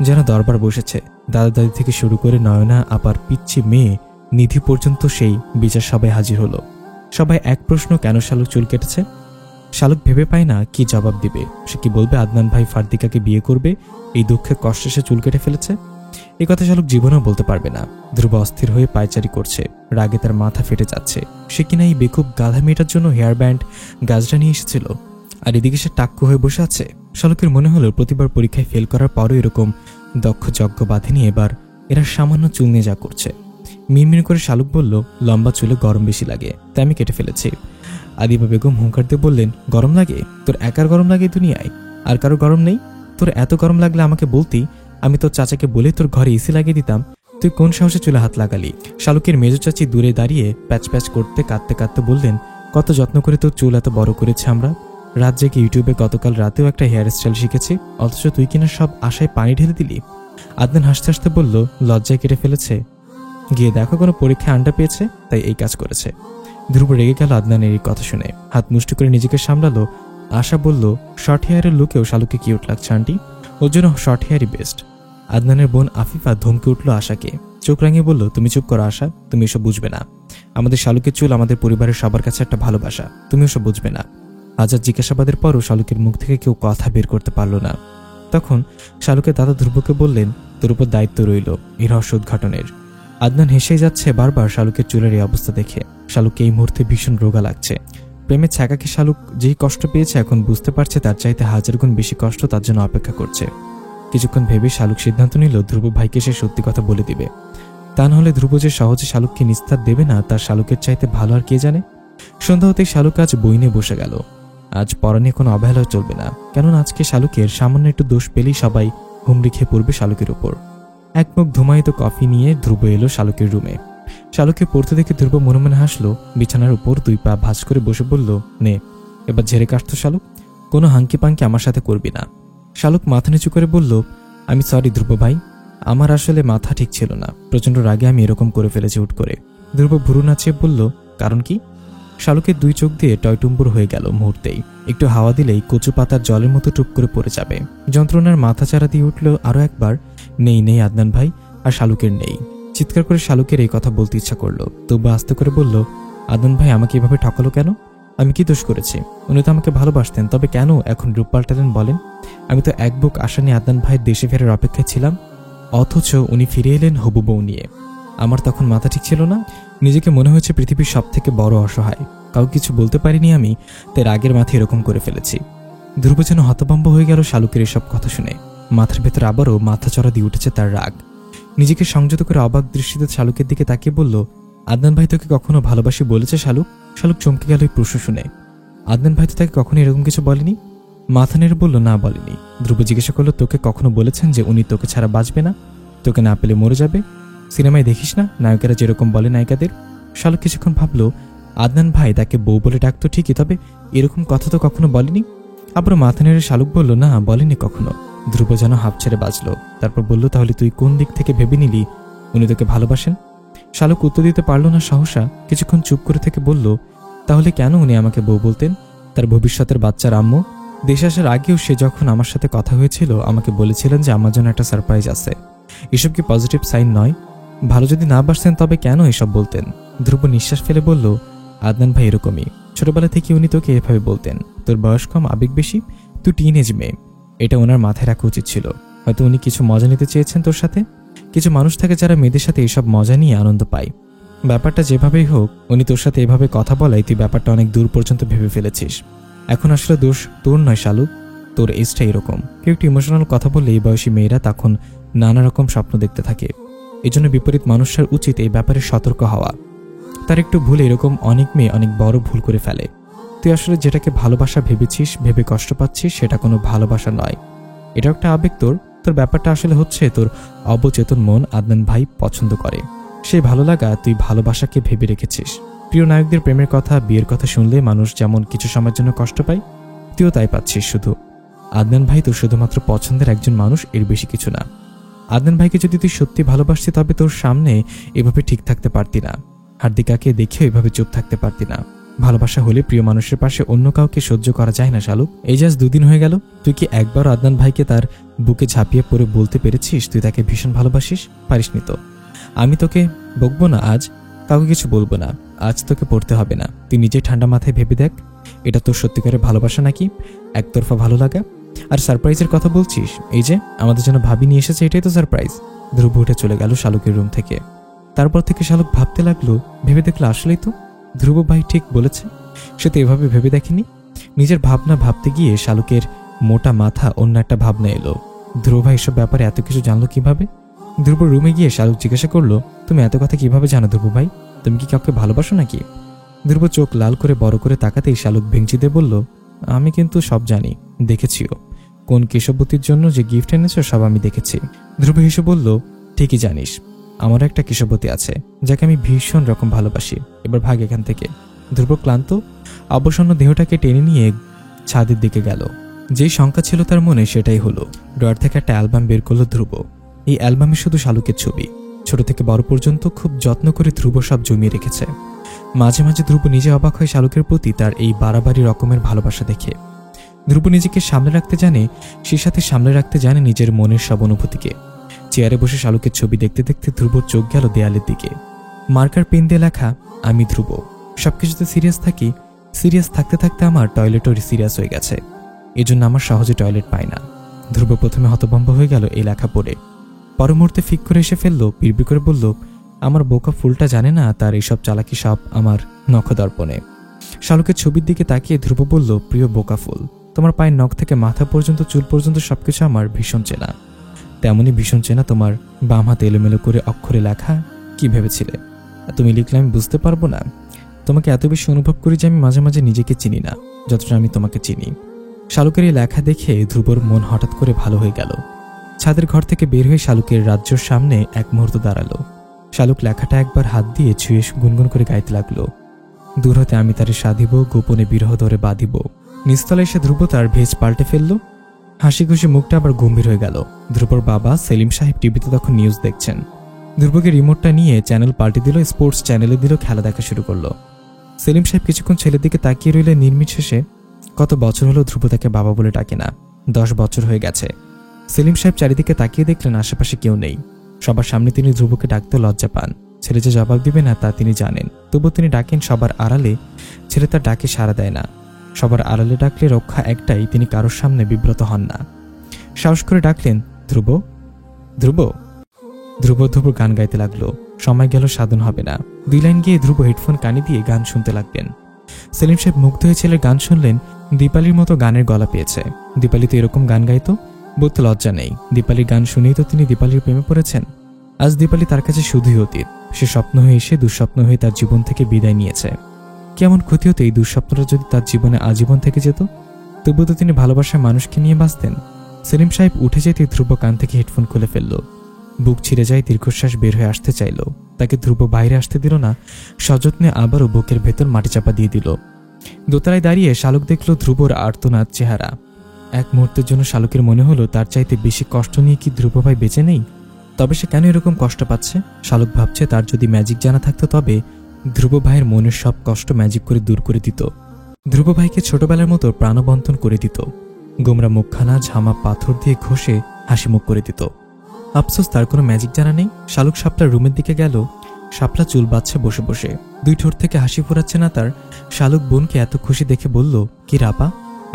যেন দরবার বসেছে। দাদা দাদি থেকে শুরু করে নয়না আপার পিচ্ছি মেয়ে নিধি পর্যন্ত সেই বিচার সবাই হাজির হলো। সবাই এক প্রশ্ন, কেন শালুক চুল কেটেছে? শালুক ভেবে পায় না কি জবাব দিবে। সে কি বলবে আদনান ভাই ফারদিকাকে বিয়ে করবে, এই দুঃখে কষ্টে সে চুল কেটে ফেলেছে? এই কথা শালুক জীবনেও বলতে পারবে না। ধ্রুব অস্থির হয়ে পায়চারি করছে, রাগে তার মাথা ফেটে যাচ্ছে। সে কিনা এই বেকুব গাধা মেয়েটার জন্য হেয়ার ব্যান্ড গাছটা নিয়ে এসেছিল, আর এদিকে সে টাক্কু হয়ে বসে আছে। শালুকের মনে হলো প্রতিবার পরীক্ষায় ফেল করার পরও এরকম দক্ষ যজ্ঞ বাঁধেনি, এবার এরা সামান্য চুল নিয়ে যা করছে। মিনমিন করে শালুক বলল, লম্বা চুলে গরম বেশি লাগে, তাই আমি কেটে ফেলেছি। আদিবা বেগম হুঙ্কার দিয়ে বললেন, গরম লাগে? তোর একার গরম লাগে দুনিয়ায়? আর কারো গরম নেই? তোর এত গরম লাগলে আমাকে বলতি, আমি তোর চাচাকে বলে তোর ঘরে এসি লাগিয়ে দিতাম। তুই কোন সাহসে চুলে হাত লাগালি? শালুকের মেজো চাচি দূরে দাঁড়িয়ে প্যাচ প্যাচ করতে কাঁদতে কাঁদতে বললেন, কত যত্ন করে তোর চুল এত বড় করেছে আমরা। রাত জেগে ইউটিউবে গতকাল রাতেও একটা হেয়ার স্টাইল শিখেছি, অথচ তুই কিনা সব আশায় পানি ঢেলে দিলি। আদনান হাসতে হাসতে বলল, লজ্জায় কেটে ফেলেছে। গিয়ে দেখো কোনো পরীক্ষায় আন্ডা পেয়েছে, তাই এই কাজ করেছে। ধ্রুব রেগে গেল আদনানের এই কথা শুনে। হাত মুষ্টি করে নিজেকে সামলালো। আশা বলল, শর্ট হেয়ারের লুকেও শালুকে কিউট লাগছে আন্টি, ওর জন্য শর্ট হেয়ারই বেস্ট। আদনানের বোন আফিফা ধমকে উঠল আশাকে। চোখ রাঙিয়ে বলল, তুমি চুপ করো আশা, তুমি এসব বুঝবে না। আমাদের শালুকের চুল আমাদের পরিবারের সবার কাছে একটা ভালোবাসা, তুমি ওসব বুঝবে না। হাজার জিজ্ঞাসাবাদের পরও শালুকের মুখ থেকে কেউ কথা বের করতে পারল না। তখন শালুকের দাদা ধ্রুবকে বললেন, তোর উপর দায়িত্ব রইল এই রহস্য উদ্ঘাটনের। আদনান হেসেই যাচ্ছে বারবার শালুকের চুলের এই অবস্থা দেখে। শালুককে এই মুহূর্তে ভীষণ রোগা লাগছে। প্রেমের ছ্যাঁকাকে শালুক যেই কষ্ট পেয়েছে এখন বুঝতে পারছে তার চাইতে 1000 গুণ বেশি কষ্ট তার জন্য অপেক্ষা করছে। কিছুক্ষণ ভেবে শালুক সিদ্ধান্ত নিল ধ্রুব ভাইকে সে সত্যি কথা বলে দিবে। তা নাহলে ধ্রুব যে সহজে শালুককে নিস্তার দেবে না তার শালুকের চাইতে ভালো আর কে জানে। সন্ধ্যা হতেই শালুক আজ বই নিয়ে বসে গেল। আজ পড়া নিয়ে কোনো অবহেলা চলবে না, কেননা আজকে শালুকের সামান্য একটু দোষ পেলেই সবাই হুমড়ি খেয়ে পড়বে শালুকের উপর। এক মুখ ধুমায়িত কফি নিয়ে ধ্রুব এলো শালুকের রুমে। শালুককে পড়তে দেখে ধ্রুব মনে মনে হাসলো। বিছানার উপর 2 পা ভাঁজ করে বসে বলল, নে এবার ঝেড়ে কাটতো শালুক, কোনো হাঙ্কি পাঙ্কি আমার সাথে করবি না। শালুক মাথা নিচু করে বলল, আমি সরি ধ্রুব ভাই, আমার আসলে মাথা ঠিক ছিল না, প্রচন্ড রাগে আমি এরকম করে ফেলেছি হুট করে। ধ্রুব ভুরু নাচিয়ে বলল, কারণ কি? শালুকের 2 চোখ দিয়ে টয়টুম্বুর হয়ে গেল মুহূর্তেই। একটু হাওয়া দিলেই কচু পাতার জলের মতো টুপ করে পড়ে যাবে। যন্ত্রণার মাথা চারা দিয়ে উঠল আরো একবার, নেই নেই আদনান ভাই, আর শালুকের নেই। চিৎকার করে শালুকের এই কথা বলতে ইচ্ছা করলো, তবু আস্তে করে বলল, আদনান ভাই আমাকে এভাবে ঠকালো কেন? আমি কি দোষ করেছি? উনি তো আমাকে ভালোবাসতেন, তবে কেন এখন রূপ পাল্টালেন বলেন? আমি তো এক বুক আশা নিয়ে আদনান ভাইয়ের দেশে ফেরার অপেক্ষায় ছিলাম, অথচ উনি ফিরে এলেন হবু বউ নিয়ে। আমার তখন মাথা ঠিক ছিল না, নিজেকে মনে হয়েছে পৃথিবীর সব থেকে বড় অসহায়। কাউকে কিছু বলতে পারিনি আমি, তাই রাগের মাথায় এরকম করে ফেলেছি। ধ্রুব যেন হতভম্ব হয়ে গেল শালুকের এসব কথা শুনে। মাথার ভেতর আবারও মাথা চড়া দিয়ে উঠেছে তার রাগ। নিজেকে সংযত করে অবাক দৃষ্টিতে শালুকের দিকে তাকিয়ে বলল, আদনান ভাই তোকে কখনো ভালোবাসি বলেছে শালুক? শালুক চমকে গেল এই প্রশ্ন শুনে। আদনান ভাই তো তাকে কখনো এরকম কিছু বলেনি। মাথা নেড়ে বলল, না বলেনি। ধ্রুব জিজ্ঞাসা করলো, তোকে কখনো বলেছেন যে উনি তোকে ছাড়া বাঁচবে না, তোকে না পেলে মরে যাবে? সিনেমায় দেখিস না নায়কেরা যেরকম বলে নায়িকাদের? শালুক কিছুক্ষণ ভাবলো, আদনান ভাই তাকে বউ বলে ডাকতো ঠিকই, তবে এরকম কথা তো কখনো বলেনি। আবার মাথা নেড়ে শালুক বলল, না বলেনি কখনো। ধ্রুব যেন হাঁপ ছেড়ে বাঁচলো। তারপর বলল, তাহলে তুই কোন দিক থেকে ভেবে নিলি উনি তোকে ভালোবাসেন? শালুক উত্তর দিতে পারল না সহসা। কিছুক্ষণ চুপ করে থেকে বলল, তাহলে কেন উনি আমাকে বউ বলতেন? তার ভবিষ্যতের বাচ্চার আম্মু। দেশে আসার আগেও সে যখন আমার সাথে কথা হয়েছিল আমাকে বলেছিলেন যে আমার জন্য একটা সারপ্রাইজ আছে। এসব কি পজিটিভ সাইন নয়? ভালো যদি না বাসতেন তবে কেন এসব বলতেন? ধ্রুব নিঃশ্বাস ফেলে বলল, আদনান ভাই এরকমই, ছোটবেলা থেকে উনি তোকে এভাবে বলতেন। তোর বয়স কম, আবেগ বেশি, তুই টিনেজ মেয়ে। এটা ওনার মাথায় রাখা উচিত ছিল। হয়তো উনি কিছু মজা নিতে চেয়েছেন তোর সাথে। কিছু মানুষ থাকে যারা মেয়েদের সাথে এসব মজা নিয়ে আনন্দ পায়। ব্যাপারটা যেভাবেই হোক, উনি তোর সাথে এভাবে কথা বলায় তুই ব্যাপারটা অনেক দূর পর্যন্ত ভেবে ফেলেছিস। এখন আসলে দোষ তোর নয় শালুক, তোর এজটা এরকম। কেউ একটু ইমোশনাল কথা বললে এই বয়সী মেয়েরা তখন নানা রকম স্বপ্ন দেখতে থাকে। এজন্য বিপরীত মানুষের উচিত এই ব্যাপারে সতর্ক হওয়া। তার একটু ভুলে এরকম অনেক মেয়ে অনেক বড় ভুল করে ফেলে। তুই আসলে যেটাকে ভালোবাসা ভেবেছিস, ভেবে কষ্ট পাচ্ছিস, সেটা কোনো ভালোবাসা নয়। এটা একটা আবেগ তোর। তোর ব্যাপারটা আসলে হচ্ছে তোর অবচেতন মন আদনান ভাই পছন্দ করে। সেই ভালো লাগা তুই ভালোবাসাকে ভেবে রেখেছিস। প্রিয় নায়কদের প্রেমের কথা, বিয়ের কথা শুনলে মানুষ যেমন কিছু সময়ের জন্য কষ্ট পায়, তুইও তাই পাচ্ছিস শুধু। আদনান ভাই তোর শুধুমাত্র পছন্দের একজন মানুষ, এর বেশি কিছু না। আদনান ভাইকে যদি তুই সত্যি ভালোবাসতি তবে তোর সামনে এভাবে ঠিক থাকতে পারতি না, হার্দিকাকে দেখেও এভাবে চুপ থাকতে পারতি না। ভালোবাসা হলে প্রিয় মানুষের পাশে অন্য কাউকে সহ্য করা যায় না শালুক। এই জাস্ট 2 দিন হয়ে গেল, তুই কি একবার আদনান ভাইকে তার বুকে ঝাঁপিয়ে পড়ে বলতে পেরেছিস তুই তাকে ভীষণ ভালোবাসিস? পারিসনি তো। আমি তোকে বকবো না আজ, কাউকে কিছু বলবো না। আজ তোকে পড়তে হবে না। তুই নিজে ঠান্ডা মাথায় ভেবে দেখ, এটা তোর সত্যিকারের ভালোবাসা নাকি একতরফা ভালো লাগা? আর সারপ্রাইজের কথা বলছিস, এই যে আমাদের জন্য ভাবি নিয়ে এসেছে, এটাই তো সারপ্রাইজ। ধ্রুব উঠে চলে গেল শালুকের রুম থেকে। তারপর থেকে শালুক ভাবতে লাগলো, ভেবে দেখলো আসলেই তো ধ্রুব ভাই ঠিক বলেছে। সে তো এভাবে ভেবে দেখেনি। নিজের ভাবনা ভাবতে গিয়ে শালুকের মোটা মাথা অন্য একটা ভাবনা এলো। ধ্রুব ভাই এসব ব্যাপারে এত কিছু জানলো কিভাবে? ধ্রুব রুমে গিয়ে শালুক জিজ্ঞাসা করলো, তুমি এত কথা কিভাবে জানো ধ্রুব ভাই? তুমি কি কাউকে ভালোবাসো নাকি? ধ্রুব চোখ লাল করে বড় করে তাকাতেই শালুক ভেঙচি দিয়ে বলল, আমি কিন্তু সব জানি, দেখেছিও। কোন কেশবতীর জন্য যে গিফট এনেছো সব আমি দেখেছি। ধ্রুব হেসে বলল, ঠিকই জানিস, আমারও একটা কেশবতী আছে যাকে আমি ভীষণ রকম ভালোবাসি। এবার ভাগ এখান থেকে। ধ্রুব ক্লান্ত অবসন্ন দেহটাকে টেনে নিয়ে ছাদের দিকে গেল। যেই শঙ্কা ছিল তার মনে সেটাই হলো। ড্রয়ার থেকে একটা অ্যালবাম বের করলো ধ্রুব। এই অ্যালবামে শুধু শালুকের ছবি, ছোট থেকে বড় পর্যন্ত খুব যত্ন করে ধ্রুব সব জমিয়ে রেখেছে। মাঝে মাঝে ধ্রুব নিজে অবাক হয় শালুকের প্রতি তার এই বাড়াবাড়ি রকমের ভালোবাসা দেখে। ধ্রুব নিজেকে সামলে রাখতে জানে, সে সাথে সামলে রাখতে জানে নিজের মনের সব অনুভূতিকে। চেয়ারে বসে শালুকের ছবি দেখতে দেখতে ধ্রুবর চোখ গেল দেয়ালের দিকে। মার্কার পেন দিয়ে লেখা, আমি ধ্রুব সবকিছুতে সিরিয়াস থাকি। সিরিয়াস থাকতে থাকতে আমার টয়লেটও সিরিয়াস হয়ে গেছে, এজন্য আমার সহজে টয়লেট পায় না। ধ্রুব প্রথমে হতভম্ব হয়ে গেল এই লেখা পড়ে। পর মুহূর্তে ফিক করে এসে ফেললো, বিড়বিড় করে বলল, আমার বোকা ফুলটা জানে না তার এইসব চালাকি সব আমার নখদর্পণে। শালুকের ছবির দিকে তাকিয়ে ধ্রুব বলল, প্রিয় বোকা ফুল, তোমার পায়ের নখ থেকে মাথা পর্যন্ত চুল পর্যন্ত সবকিছু আমার ভীষণ চেনা। তেমনই ভীষণ চেনা তোমার বাম হাতে এলোমেলো করে অক্ষরে লেখা। কি ভেবেছিলে তুমি লিখলে আমি বুঝতে পারবো না? তোমাকে এত বেশি অনুভব করি যে আমি মাঝে মাঝে নিজেকে চিনি না যতটা আমি তোমাকে চিনি। শালুকের এই লেখা দেখে ধ্রুবর মন হঠাৎ করে ভালো হয়ে গেল। ছাদের ঘর থেকে বের হয়ে শালুকের রাজ্যর সামনে এক মুহূর্ত দাঁড়ালো। শালুক লেখাটা একবার হাত দিয়ে ছুঁয়ে গুনগুন করে গাইতে লাগলো। দূর হতে আমি তারে সাধিব, গোপনে বিরহ ধরে বাঁধিব। নিচতলা এসে ধ্রুব তার ভেজ পাল্টে ফেলল। হাসি খুশি মুখটা আবার গম্ভীর হয়ে গেল। ধ্রুবর বাবা সেলিম সাহেব টিভিতে তখন নিউজ দেখছেন। ধ্রুবকে রিমোটটা নিয়ে চ্যানেল পাল্টে দিল, স্পোর্টস চ্যানেলে দিল, খেলা দেখা শুরু করলো। সেলিম সাহেব কিছুক্ষণ ছেলের দিকে তাকিয়ে রইলে নির্মিত শেষে, কত বছর হলো ধ্রুব তাকে বাবা বলে ডাকে না, 10 বছর হয়ে গেছে। সেলিম সাহেব চারিদিকে তাকিয়ে দেখলেন আশেপাশে কেউ নেই। সবার সামনে তিনি ধ্রুবকে ডাকতে লজ্জা পান। ছেলে যে জবাব দিবে না তা তিনি জানেন, তবুও তিনি ডাকেন সবার আড়ালে। ছেলে তার ডাকে সাড়া দেয় না। সবার আড়ালে ডাকলে রক্ষা একটাই, তিনি কারোর সামনে বিব্রত হন না। সাহস করে ডাকলেন, ধ্রুব, ধ্রুব। ধ্রুব ধ্রুব গান গাইতে লাগলো। সময় গেল সাধন হবে না। 2 লাইন গিয়ে ধ্রুব হেডফোন কানে দিয়ে গান শুনতে লাগলেন। সেলিম সাহেব মুগ্ধ হয়ে ছেলের গান শুনলেন। দীপালির মতো গানের গলা পেয়েছে। দীপালি তো এরকম গান গাইতো, বলতে লজ্জা নেই। দীপালির গান শুনেই তো তিনি দীপালির প্রেমে পড়েছেন। আজ দীপালি তার কাছে শুধুই অতীত। সে স্বপ্ন হয়ে এসে দুঃস্বপ্ন হয়ে তার জীবন থেকে বিদায় নিয়েছে। কেমন ক্ষতি হতো এই দুঃস্বপ্নটা যদি তার জীবনে আজীবন থেকে যেত? তবুও তো তিনি ভালোবাসার মানুষকে নিয়ে বাঁচতেন। সেলিম সাহেব উঠে যেতে ধ্রুব কান থেকে হেডফোন খুলে ফেলল। বুক ছিঁড়ে যায়, দীর্ঘশ্বাস বের হয়ে আসতে চাইল। তাকে ধ্রুব বাইরে আসতে দিল না, সযত্নে আবারও বুকের ভেতর মাটি চাপা দিয়ে দিল। দোতলায় দাঁড়িয়ে শালুক দেখল ধ্রুবর আর্তনাদ চেহারা। এক মুহূর্তের জন্য শালুকের মনে হলো তার চাইতে বেশি কষ্ট নিয়ে কি ধ্রুব ভাই বেঁচে নেই? তবে সে কেন এরকম কষ্ট পাচ্ছে? শালুক ভাবছে তার যদি ম্যাজিক জানা থাকতো তবে ধ্রুব ভাইয়ের মনের সব কষ্ট ম্যাজিক করে দূর করে দিত। ধ্রুব ভাইকে ছোটবেলার মতো প্রাণবন্তন করে দিত। গোমরা মুখখানা ঝামা পাথর দিয়ে ঘষে হাসি মুখ করে দিত। আফসোস তার কোনো ম্যাজিক জানা নেই। শালুক শাপলার রুমের দিকে গেল। শাপলা চুল বাঁধছে বসে বসে, 2 ঠোঁট থেকে হাসি ফোরাচ্ছে না তার। শালুক বোনকে এত খুশি দেখে বলল, কি রাপা,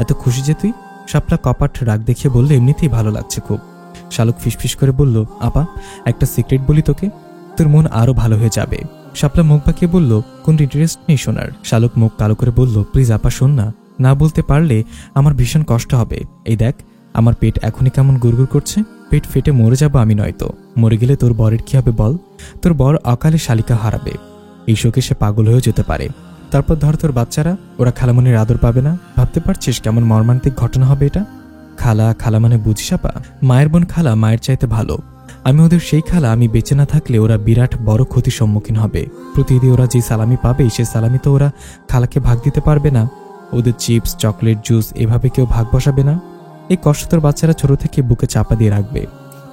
এত খুশি যে তুই? শাপলা কপাট রাগ দেখিয়ে বলল, এমনিতেই ভালো লাগছে খুব। শালুক ফিসফিস করে বলল, আপা একটা সিক্রেট বলি তোকে, তোর মন আরো ভালো হয়ে যাবে। শাপলা মুখ বাঁকিয়ে বলল, কোন ইন্টারেস্ট নেই শোনার। শালুক মুখ কালো করে বলল, প্লিজ আপা শোন না, না বলতে পারলে আমার ভীষণ কষ্ট হবে। এই দেখ আমার পেট এখনই কেমন গুড়গুড় করছে, পেট ফেটে মরে যাবো আমি, নয়তো মরে গেলে তোর বরের কি হবে বল? তোর বর অকালে শালিকা হারাবে, এই শোকে সে পাগল হয়েও যেতে পারে। তারপর ধর তোর বাচ্চারা, ওরা খালামনির আদর পাবে না। ভাবতে পারছিস কেমন মর্মান্তিক ঘটনা হবে এটা? খালা খালা মানে বুঝিস আপা? মায়ের বোন খালা মায়ের চাইতে ভালো। আমি ওদের সেই খালা, আমি বেঁচে না থাকলে ওরা বিরাট বড় ক্ষতির সম্মুখীন হবে। প্রতিদিন ওরা যে সালামি পাবে সে সালামি তো ওরা খালাকে ভাগ দিতে পারবে না। ওদের চিপস, চকলেট, জুস এভাবে কেউ ভাগ বসাবে না। এই কষ্ট তোর বাচ্চারা ছোট থেকে বুকে চাপা দিয়ে রাখবে।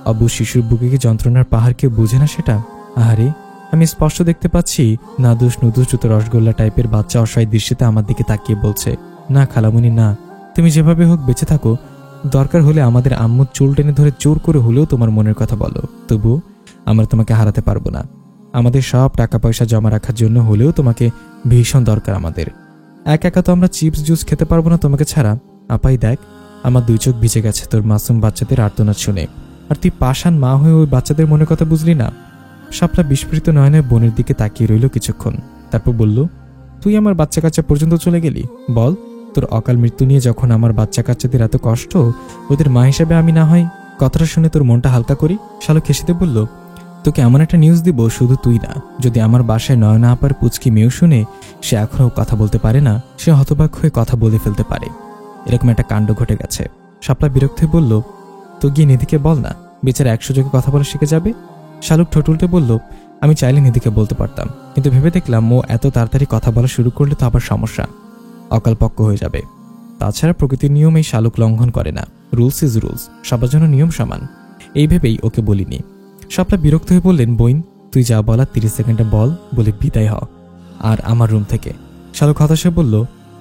অবু শিশুর বুকে কি যন্ত্রণার পাহাড় কেউ বুঝে না সেটা? আহারে, আমি স্পষ্ট দেখতে পাচ্ছি নাদুস নুদুস জুতো রসগোল্লা টাইপের বাচ্চা অসহায় দৃষ্টিতে আমার দিকে তাকিয়ে বলছে, না খালামুনি না, তুমি যেভাবে হোক বেঁচে থাকো। দরকার হলে আমাদের আম্মুর চুল টেনে ধরে জোর করে হলেও তোমার মনের কথা বলো, তবু আমরা তোমাকে হারাতে পারবো না। আমাদের সব টাকা পয়সা জমা রাখার জন্য হলেও তোমাকে ভীষণ দরকার আমাদের। একা তো আমরা চিপস জুস খেতে পারবো না তোমাকে ছাড়া। আপাই দেখ, আমার 2 চোখ ভিজে গেছে তোর মাসুম বাচ্চাদের আর্তনাদ শুনে। আর তুই পাষাণ মা হয়ে ওই বাচ্চাদের মনের কথা বুঝলি না। শাপলা বিস্ফোরিত নয়নে বোনের দিকে তাকিয়ে রইল কিছুক্ষণ, তারপর বলল, তুই আমার বাচ্চা কাচ্চা পর্যন্ত চলে গেলি? বল, তোর অকাল মৃত্যু নিয়ে যখন আমার বাচ্চা কাচ্চাদের এত কষ্ট, ওদের মা হিসেবে আমি না হয় কথাটা শুনে তোর মনটা হালকা করি। শালুক হেসেতে বলল, তোকে এমন একটা নিউজ দিব, শুধু তুই না, যদি আমার বাসায় নয়না আপার পুচকি মেয়েও শুনে, সে এখনও কথা বলতে পারে না, সে হতবাক হয়ে কথা বলে ফেলতে পারে। এরকম একটা কাণ্ড ঘটে গেছে। শাপলা বিরক্ত হয়ে বলল, তো গিয়ে নিধিকে বল না, বেচারা 100 যোগে কথা বলা শিখে যাবে। শালুক ঠোঁট উল্টে বলল, আমি চাইলে নিধিকে বলতে পারতাম, কিন্তু ভেবে দেখলাম ও এত তাড়াতাড়ি কথা বলা শুরু করলে তো আবার সমস্যা, অকালপক্ষ হয়ে যাবে। তাছাড়া প্রকৃতির নিয়ম এই শালুক লঙ্ঘন করে না। রুলস ইজ রুলস, সবার জন্য নিয়ম সমান। এই ভেবেই ওকে বলিনি। শাপলা বিরক্ত হয়ে বললেন, বইন তুই যা বলার 30 সেকেন্ডে বল, বলে বিদায় হ আর আমার রুম থেকে। শালুক হতাশে বলল,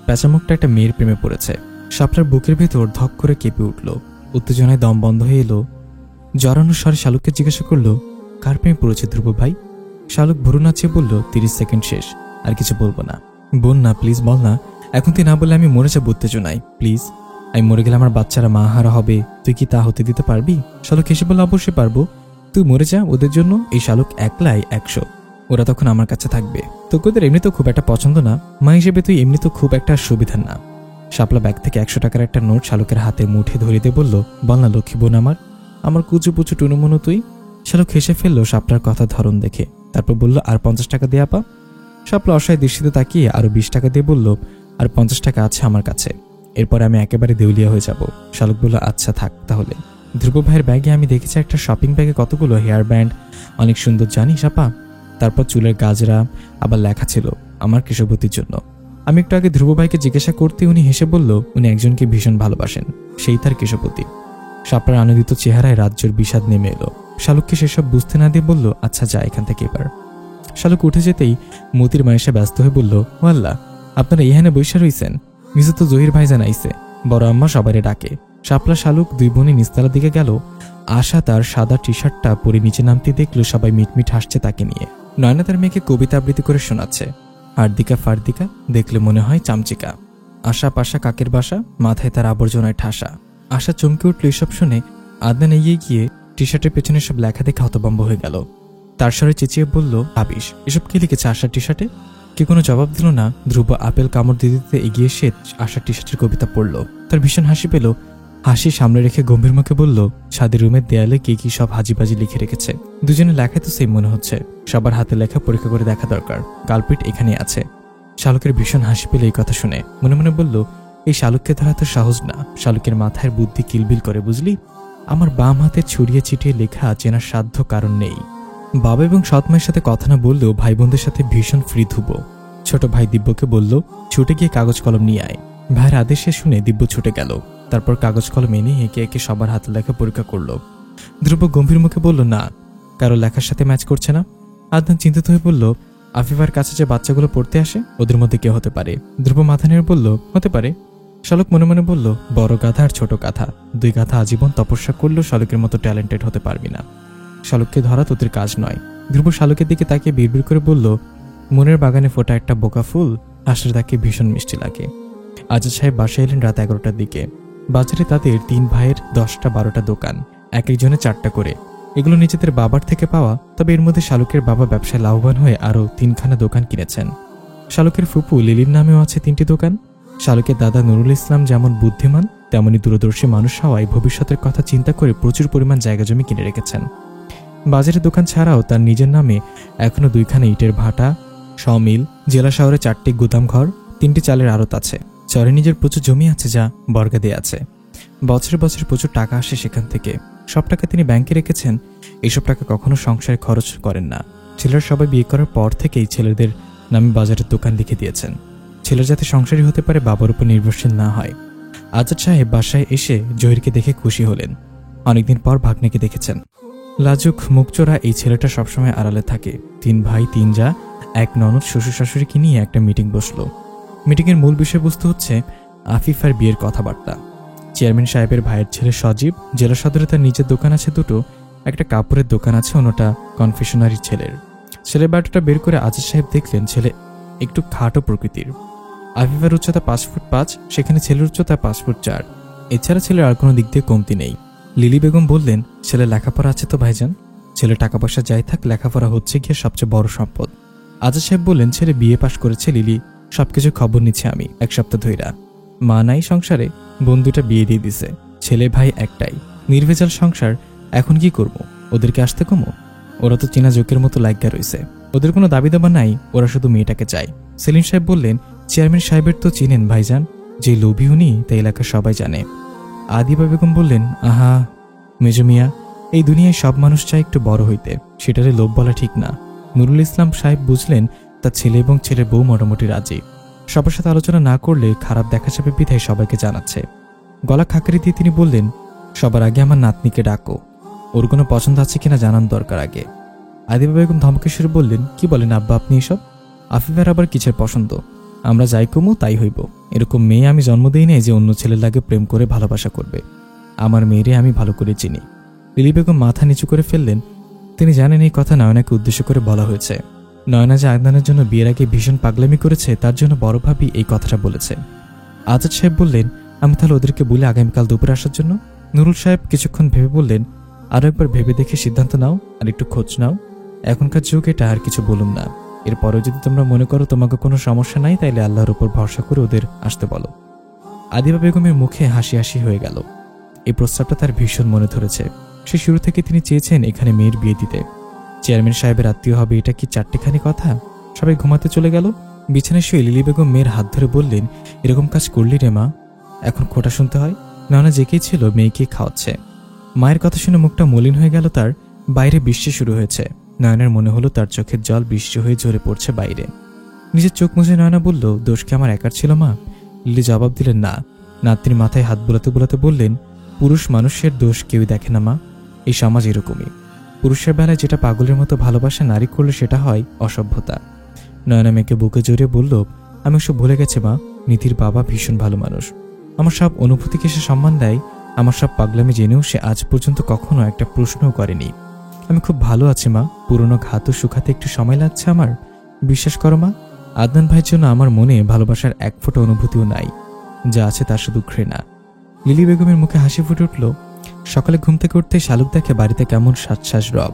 প্যাঁচামুখটা একটা মেয়ের প্রেমে পড়েছে। শাপলার বুকের ভেতর ধক করে কেঁপে উঠল, উত্তেজনায় দম বন্ধ হয়ে এলো। জড়ানো স্বরে শালুককে জিজ্ঞাসা করল, কার প্রেমে পড়েছে ধ্রুব ভাই? শালুক ভুরু নাচিয়ে বলল, 30 সেকেন্ড শেষ, আর কিছু বলবো না। বোন না, প্লিজ বল না, এখন তুই না বললে আমি মরে যাবো উত্তেজনায়, প্লিজ। আমি মরে গেলে আমার বাচ্চারা মা হারা হবে, তুই কি তা হতে দিতে পারবি? শালুক হেসে বলল, অবশ্যই পারবো, তুই মরে যা ওদের জন্য। এই শালুক একলাই 100। ওরা তখন আমার কাছে থাকবে। তোকে ওদের এমনি তো খুব একটা পছন্দ না, মা হিসেবে তুই এমনি তো খুব একটা সুবিধার না। শাপলা ব্যাগ থেকে 100 টাকার একটা নোট শালুকের হাতে মুঠে ধরিয়ে দিয়ে বলল, বল না লক্ষ্মী বোন আমার কুচু পুচু টুনুমুনু তুই। শালুক হেসে ফেললো শাপলার কথা ধরন দেখে, তারপর বলল, আর 50 টাকা দিয়ে আপা। শাপলা অসহায় দৃষ্টিতে তাকিয়ে আরো 20 টাকা দিয়ে বলল, আর 50 টাকা আছে আমার কাছে, এরপর আমি একেবারে দেউলিয়া হয়ে যাব। শালুক বলল, আচ্ছা থাক তাহলে। ধ্রুব ভাইয়ের ব্যাগে আমি দেখেছি একটা শপিং ব্যাগে কতগুলো হেয়ার ব্যান্ড, অনেক সুন্দর জানিস আপা। তারপর চুলের গাজরা, আবার লেখা ছিল আমার কেশবতীর জন্য। আমি একটু আগে ধ্রুব ভাইকে জিজ্ঞাসা করতে উনি হেসে বলল, উনি একজনকে ভীষণ ভালোবাসেন, সেই তার কেশবতী। শাপলার আনন্দিত চেহারায় রাজ্যের বিষাদ নেমে এলো। শালুককে সেসব বুঝতে না দিয়ে বলল, আচ্ছা যা এখান থেকে এবার। শালুক উঠে যেতেই মতির মা এসে ব্যস্ত হয়ে বলল, ও আল্লাহ, আপনারা এখানে বৈশা রইছেন, নিজে তো জহির ভাইজান আইছে, বড় আম্মা সবারে ডাকে। শাপলা শালুক দুই বোনে নিস্তালার দিকে গেল। আশা তার সাদা টি শার্টটা পরে নিচে নামতে দেখলো সবাই মিটমিট হাসছে তাকে নিয়ে। নয়না তার মেয়েকে কবিতা আবৃত্তি করে শোনাচ্ছে। হারদিকা ফারদিকা দেখলে মনে হয় চামচিকা, আশা পাশা কাকের বাসা, মাথায় তার আবর্জনায় ঠাসা। আশা চমকে উঠল এসব শুনে। আদনান এগিয়ে গিয়ে টি শার্টের পেছনে সব লেখা দেখে হতভম্ব হয়ে গেল। তার স্বরে চেঁচিয়ে বলল, ভাবিস এসব কে লিখেছে আশার টি শার্টে? কে কোনো জবাব দিল না। ধ্রুব আপেল কামড় দিতে দিতে এগিয়ে এসে আশার টি শার্টের কবিতা পড়ল। তার ভীষণ হাসি পেল। হাসি সামনে রেখে গম্ভীর মুখে বলল, ছাদের রুমের দেয়ালে কে কি সব হাজিবাজি লিখে রেখেছে, দুজনে লেখায় তো সেম মনে হচ্ছে, সবার হাতে লেখা পরীক্ষা করে দেখা দরকার, কালপিট এখানে আছে। শালুকের ভীষণ হাসি পেল এই কথা শুনে। মনে মনে বলল, এই শালুককে ধরা তো সহজ না, শালুকের মাথায় বুদ্ধি কিলবিল করে বুঝলি। আমার বাম হাতে ছড়িয়ে ছিটিয়ে লেখা চেনার সাধ্য কারণ নেই। বাবা এবং সৎমায়ের সাথে কথা না বললেও ভাই বোনদের সাথে ভীষণ ফ্রি ধ্রুব। ছোট ভাই দিব্যকে বলল, ছুটে গিয়ে কাগজ কলম নিয়ে আয়। ভাইয়ের আদেশে শুনে দিব্য ছুটে গেল। তারপর কাগজ কলম এনে একে একে সবার হাতে লেখা পরীক্ষা করলো। ধ্রুব গম্ভীর মুখে বলল, না, কারো লেখার সাথে ম্যাচ করছে না। আদনান চিন্তিত হয়ে বলল, আফিফার কাছে যে বাচ্চাগুলো পড়তে আসে ওদের মধ্যে কে হতে পারে? ধ্রুব মাথা নেড়ে বলল, হতে পারে। শালুক মনে মনে বলল, বড় গাধা আর ছোট গাধা, দুই গাধা আজীবন তপস্যা করলেও শালুকের মতো ট্যালেন্টেড হতে পারবি না। শালুককে ধরা তোদের কাজ নয়। ধ্রুব শালুকের দিকে তাকিয়ে বিড়বিড় করে বলল, মনের বাগানে ফোটা একটা বোকা ফুল, আশার তাকে ভীষণ মিষ্টি লাগে। আজাদ সাহেব বাসায় এলেন রাত 11টার দিকে। বাজারে তাদের 3 ভাইয়ের 10টা-12টা দোকান, এক একজনে 4টা করে। এগুলো নিজেদের বাবার থেকে পাওয়া, তবে এর মধ্যে শালুকের বাবা ব্যবসায় লাভবান হয়ে আরও 3খানা দোকান কিনেছেন। শালুকের ফুপু লিলির নামেও আছে 3টি দোকান। শালুকের দাদা নুরুল ইসলাম যেমন বুদ্ধিমান তেমনি দূরদর্শী মানুষ হওয়ায় ভবিষ্যতের কথা চিন্তা করে প্রচুর পরিমাণ জায়গা জমি কিনে রেখেছেন। বাজারের দোকান ছাড়াও তার নিজের নামে এখনো 2খানা ইটের ভাটা, সমিল, জেলা শহরে 4টি গুদামঘর, 3টি চালের আড়ত আছে। চরে নিজের প্রচুর জমি আছে যা বর্গাদে আছে। বছরে বছরে প্রচুর টাকা আসে সেখান থেকে। সব টাকা তিনি ব্যাংকে রেখেছেন। এইসব টাকা কখনো সংসারে খরচ করেন না। ছেলেরা সবাই বিয়ে করার পর থেকেই ছেলেদের নামে বাজারের দোকান লিখে দিয়েছেন। ছেলের যাতে সংসারী হতে পারে, বাবার উপর নির্ভরশীল না হয়। আজাদ সাহেব বাসায় এসে জহিরকে দেখে খুশি হলেন। অনেকদিন পর ভাগ্নেকে দেখেছেন। লাজুক মুখচোরা এই ছেলেটা সবসময় আড়ালে থাকে। 3 ভাই 3 জা, এক ননদ, শ্বশুর শাশুড়িকে নিয়ে একটা মিটিং বসলো। মিটিংয়ের মূল বিষয়বস্তু হচ্ছে আফিফার বিয়ের কথাবার্তা। চেয়ারম্যান সাহেবের ভাইয়ের ছেলে সজীব জেলা সদরে তার নিজের দোকান আছে 2টো, একটা কাপড়ের দোকান আছে, অন্যটা কনফেশনারি ছেলের বায়োডাটা বের করে আজাদ সাহেব দেখলেন ছেলে একটু খাটো প্রকৃতির। আফিফার উচ্চতা 5 ফুট 5, সেখানে ছেলের উচ্চতা 5 ফুট 4। এছাড়া ছেলের আর কোনো দিক দিয়ে কমতি নেই। লিলি বেগম বললেন, ছেলে লেখাপড়া আছে তো ভাইজান? ছেলে টাকা পয়সা যাই থাক, লেখাপড়া হচ্ছে গিয়ে সবচেয়ে বড় সম্পদ। আজাদ সাহেব বললেন, ছেলে বিয়ে পাশ করেছে লিলি, সবকিছু খবর নিচ্ছে আমি 1 সপ্তাহ ধইরা। মা নাই সংসারে, বোন 2টা বিয়ে দিয়ে দিছে, ছেলে ভাই একটাই, নির্ভেজাল সংসার। এখন কি করব? ওদেরকে আসতে কমো? ওরা তো চেনা জোকের মতো লাইগা রইছে, ওদের কোনো দাবি দাবা নাই, ওরা শুধু মেয়েটাকে চায়। সেলিম সাহেব বললেন, চেয়ারম্যান সাহেবের তো চিনেন ভাইজান, যে লোভী উনি তা এলাকার সবাই জানে। আদিবা বেগম বললেন, আহা মেজো মিয়া, এই দুনিয়ায় সব মানুষ চায় একটু বড় হইতে, সেটারে লোভ বলা ঠিক না। নুরুল ইসলাম সাহেব বুঝলেন তার ছেলে এবং ছেলের বউ মোটামুটি রাজি। সবার সাথে আলোচনা না করলে খারাপ দেখা যাবে বিধায় সবাইকে জানাচ্ছে। গলা খাকারি দিয়ে তিনি বললেন, সবার আগে আমার নাতনিকে ডাকো, ওর কোনো পছন্দ আছে কিনা জানান দরকার আগে। আদিবা বেগম ধমকেশ্বরে বললেন, কি বলেন আব্বা আপনি এসব? আফিফার আবার কিসের পছন্দ? আমরা যাই কমু তাই হইব। এরকম মেয়ে আমি জন্ম দিই নাই যে অন্য ছেলের লাগে প্রেম করে ভালোবাসা করবে। আমার মেয়েরে আমি ভালো করে চিনি। লিলি বেগম মাথা নিচু করে ফেললেন। তিনি জানেন এই কথা নয়নাকে উদ্দেশ্য করে বলা হয়েছে। নয়না যে আদনানের জন্য বিয়ের আগে ভীষণ পাগলামি করেছে, তার জন্য বড় ভাবি এই কথাটা বলেছে। আজাদ সাহেব বললেন, আমি তাহলে ওদেরকে বলে আগামীকাল দুপুরে আসার জন্য। নুরুল সাহেব কিছুক্ষণ ভেবে বললেন, আরো একবার ভেবে দেখে সিদ্ধান্ত নাও, আর একটু খোঁজ নাও। এখনকার যুগ এটা, আর কিছু বলুন না। এরপরেও যদি তোমরা মনে করো তোমাকে কোনো সমস্যা নাই, তাইলে আল্লাহর উপর ভরসা করে ওদের আসতে বলো। আদিবা বেগমের মুখে হাসি হাসি হয়ে গেল। এই প্রস্তাবটা তার ভীষণ মনে ধরেছে। সে শুরু থেকে তিনি চেয়েছেন এখানে মেয়ের বিয়ে দিতে। চেয়ারম্যান সাহেবের আত্মীয় হবে, এটা কি চারটেখানি কথা? সবাই ঘুমাতে চলে গেল। বিছানায় শুয়ে লিলি বেগম মেয়ের হাত ধরে বললেন, এরকম কাজ করলি রে মা, এখন খোটা শুনতে হয়। নানা জেকেই ছিল, মেয়েকে খাওয়াচ্ছে। মায়ের কথা শুনে মুখটা মলিন হয়ে গেল তার। বাইরে বৃষ্টি শুরু হয়েছে। নয়নার মনে হলো তার চোখের জল বৃষ্টি হয়ে ঝরে পড়ছে বাইরে। নিজের চোখ মুছে নয়না বলল, দোষ কি আমার একার ছিল মা? লিলি জবাব দিলেন না। নাতনির মাথায় হাত বোলাতে বোলাতে বললেন, পুরুষ মানুষের দোষ কেউই দেখে না মা, এই সমাজ এরকমই। পুরুষের বেলায় যেটা পাগলের মতো ভালোবাসা নারী করলে সেটা হয় অসভ্যতা। নয়না মেয়েকে বুকে জড়িয়ে বলল, আমি ওসব ভুলে গেছি মা, নীতির বাবা ভীষণ ভালো মানুষ। আমার সব অনুভূতিকে সে সম্মান দেয়। আমার সব পাগলামি জেনেও সে আজ পর্যন্ত কখনো একটা প্রশ্নও করেনি। আমি খুব ভালো আছি মা, পুরনো ঘাতও শুকাতে একটু সময় লাগছে আমার, বিশ্বাস করো মা। আদনান ভাইয়ের জন্য আমার মনে ভালোবাসার এক ফোঁটা অনুভূতিও নাই, যা আছে তার শুধু ঘৃণা। লিলি বেগমের মুখে হাসি ফুটে উঠল। সকালে ঘুম থেকে উঠতে শালুক দেখে বাড়িতে কেমন শ্বাস রব।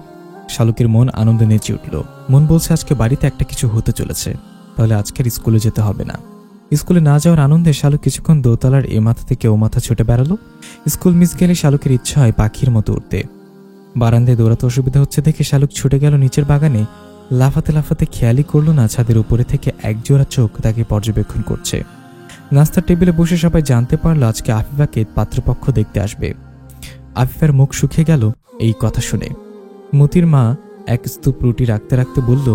শালুকের মন আনন্দে নেচে উঠল। মন বলছে আজকে বাড়িতে একটা কিছু হতে চলেছে, তাহলে আজকের স্কুলে যেতে হবে না। স্কুলে না যাওয়ার আনন্দে শালুক কিছুক্ষণ দোতলার এ মাথা থেকে ও মাথা ছুটে বেড়ালো। স্কুল মিস গেলে শালুকের ইচ্ছা হয় পাখির মতো উঠতে। বারান্দায় দৌড়াতে অসুবিধা হচ্ছে দেখে শালুক ছুটে গেল নিচের বাগানে। লাফাতে লাফাতে খেয়ালই করল না ছাদের উপরে থেকে একজোড়া চোখ তাকে পর্যবেক্ষণ করছে। নাস্তার টেবিলে বসে সবাই জানতে পারল আজকে আফিফাকে পাত্রপক্ষ দেখতে আসবে। আফিফার মুখ শুকিয়ে গেল এই কথা শুনে। মতির মা এক স্তূপ রুটি রাখতে রাখতে বলল,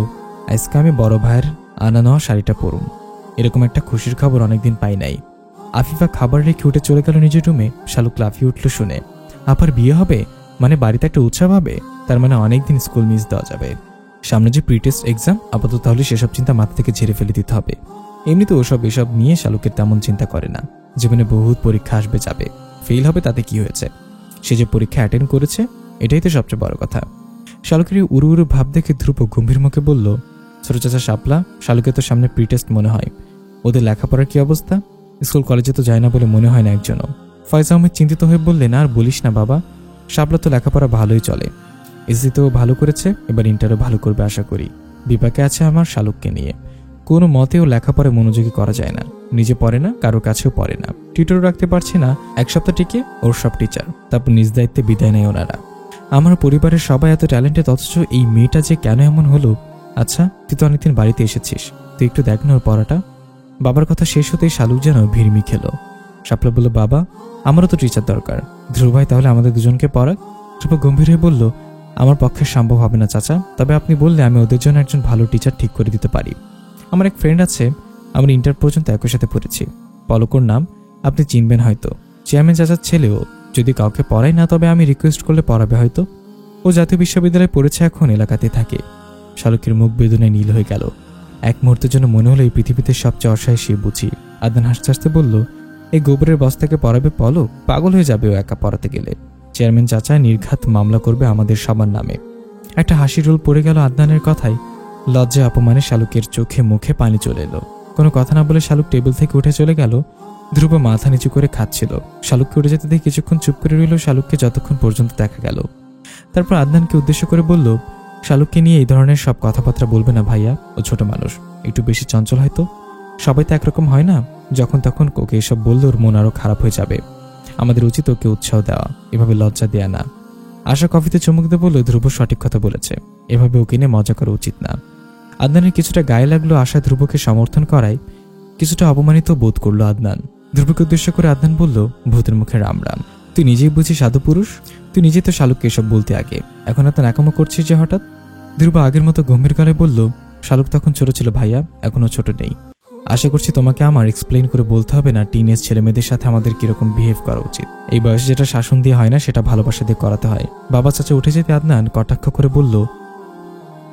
আজকে আমি বড় ভাইয়ের আনা নেওয়া শাড়িটা পরুম। এরকম একটা খুশির খবর অনেকদিন পাই নাই। আফিফা খাবার রেখে উঠে চলে গেল নিজের রুমে। শালুক লাফিয়ে উঠল শুনে, আপার বিয়ে হবে মানে বাড়িতে একটা উৎসব হবে, তার মানে অনেকদিন স্কুল মিস দেওয়া যাবে। সামনে যে প্রিটেস্ট এক্সাম, আপাতত তাহলে সেসব চিন্তা মাথা থেকে ঝেড়ে ফেলে দিতে হবে। এমনিতে এসব নিয়ে শালুকের তেমন চিন্তা করে না। জীবনে বহুত পরীক্ষা আসবে যাবে, ফেল হবে তাতে কি হয়েছে? সে যে পরীক্ষা অ্যাটেন্ড করেছে এটাই তো সবচেয়ে বড় কথা। শালুকের উড়ু উড়ু ভাব দেখে ধ্রুব গম্ভীর মুখে বলল, ছোট চাচা শাপলা, শালুকের তো সামনে প্রিটেস্ট মনে হয়। ওদের লেখাপড়ার কি অবস্থা? স্কুল কলেজে তো যায় না বলে মনে হয় না একজনও। ফয়েজ আহমেদ চিন্তিত হয়ে বললেন, আর বলিস না বাবা, শাপলা তো লেখাপড়া ভালোই চলে। এসিতেও ভালো করেছে, এবার ইন্টারও ভালো করবে আশা করি। বিপাকে আছে আমার শালুককে নিয়ে। কোনো মতেও লেখাপড়ায় মনোযোগী করা যায় না, নিজে পড়ে না, কারোর কাছেও পড়ে না, টিউটরও রাখতে পারছে না। এক সপ্তাহ টিকে ওর সব টিচার, তারপর নিজ দায়িত্বে বিদায় নেয় ওনারা। আমার পরিবারের সবাই এত ট্যালেন্টেড, অথচ এই মেয়েটা যে কেন এমন হলো? আচ্ছা, তুই তো অনেকদিন বাড়িতে এসেছিস, তুই একটু দেখ না ওর পড়াটা। বাবার কথা শেষ হতেই শালুক যেন ভিড়মি খেলো। শাপলা বলল, বাবা আমারও তো টিচার দরকার। ধ্রুব ভাই তাহলে আমাদের দুজনকে পড়াক। ধ্রুব গম্ভীর হয়ে বলল, আমার পক্ষে সম্ভব হবে না চাচা, তবে আপনি বললে আমি ওদের জন্য একজন ভালো টিচার ঠিক করে দিতে পারি। আমার এক ফ্রেন্ড আছে, আমরা ইন্টার পর্যন্ত একই সাথে পড়েছি, পলকর নাম, আপনি চিনবেন হয়তো। চেয়ারম্যান চাচার ছেলেও, যদি কাউকে পড়ায় না তবে আমি রিকোয়েস্ট করলে পড়াবে হয়তো। ও জাতীয় বিশ্ববিদ্যালয়ে পড়েছে, এখন এলাকাতে থাকে। শালুকের মুখ বেদনায় নীল হয়ে গেল। এক মুহূর্তের জন্য মনে হলো এই পৃথিবীতে সবচেয়ে অসহায় সে বুঝি। আদনান হাসতে হাসতে বলল, এই গোবরের বস্তাকে পড়াবে পলক? পাগল হয়ে যাবে ও একা পড়াতে গেলে। চেয়ারম্যান চাচা নির্ঘাত মামলা করবে আমাদের সবার নামে। একটা হাসির রোল পড়ে গেল আদনানের কথায়। লজ্জা অপমানে শালুকের চোখে মুখে পানি চলে এলো। কোনো কথা না বলে শালুক টেবিল থেকে উঠে চলে গেল। ধ্রুব মাথা নিচু করে খাচ্ছিল। শালুককে উঠে যেতে দেখে কিছুক্ষণ চুপ করে রইল শালুককে যতক্ষণ পর্যন্ত দেখা গেল। তারপর আদনানকে উদ্দেশ্য করে বলল, শালুককে নিয়ে এই ধরনের সব কথাবার্তা বলবে না ভাইয়া, ও ছোট মানুষ, একটু বেশি চঞ্চল হয়তো। সবাই তো একরকম হয় না, যখন তখন ওকে এসব বললে ওর মন আরো খারাপ হয়ে যাবে। আমাদের উচিত ওকে উৎসাহ দেওয়া, এভাবে লজ্জা দেয়া না। আশা কফিতে চমক দিয়ে বলল, ধ্রুব সঠিক কথা বলেছে, এভাবে ওকে নিয়ে মজা করা উচিত না। আদনানের কিছুটা গায়ে লাগলো আশা ধ্রুবকে সমর্থন করায়। কিছুটা অপমানিত বোধ করলো আদনান। ধ্রুবকে উদ্দেশ্য করে আদনান বলল, ভূতের মুখে রাম রাম, তুই নিজেই বুঝি সাধু পুরুষ? তুই নিজেই তো শালুককে এসব বলতে আগে, এখন এত ন্যাকামো করছিস যে হঠাৎ? ধ্রুব আগের মতো গম্ভীর গলায় বলল, শালুক তখন ছোট ছিল ভাইয়া, এখনো ছোট নেই। আশা করছি তোমাকে আমার এক্সপ্লেইন করে বলতে হবে না টিনেজ ছেলে মেয়েদের সাথে আমাদের কিরকম বিহেভ করা উচিত। এই বয়সে যেটা শাসন দিয়ে হয় না সেটা ভালোবাসা দিয়ে করাতে হয়। বাবা চাচা উঠে যেতে আদনান কটাক্ষ করে বলল,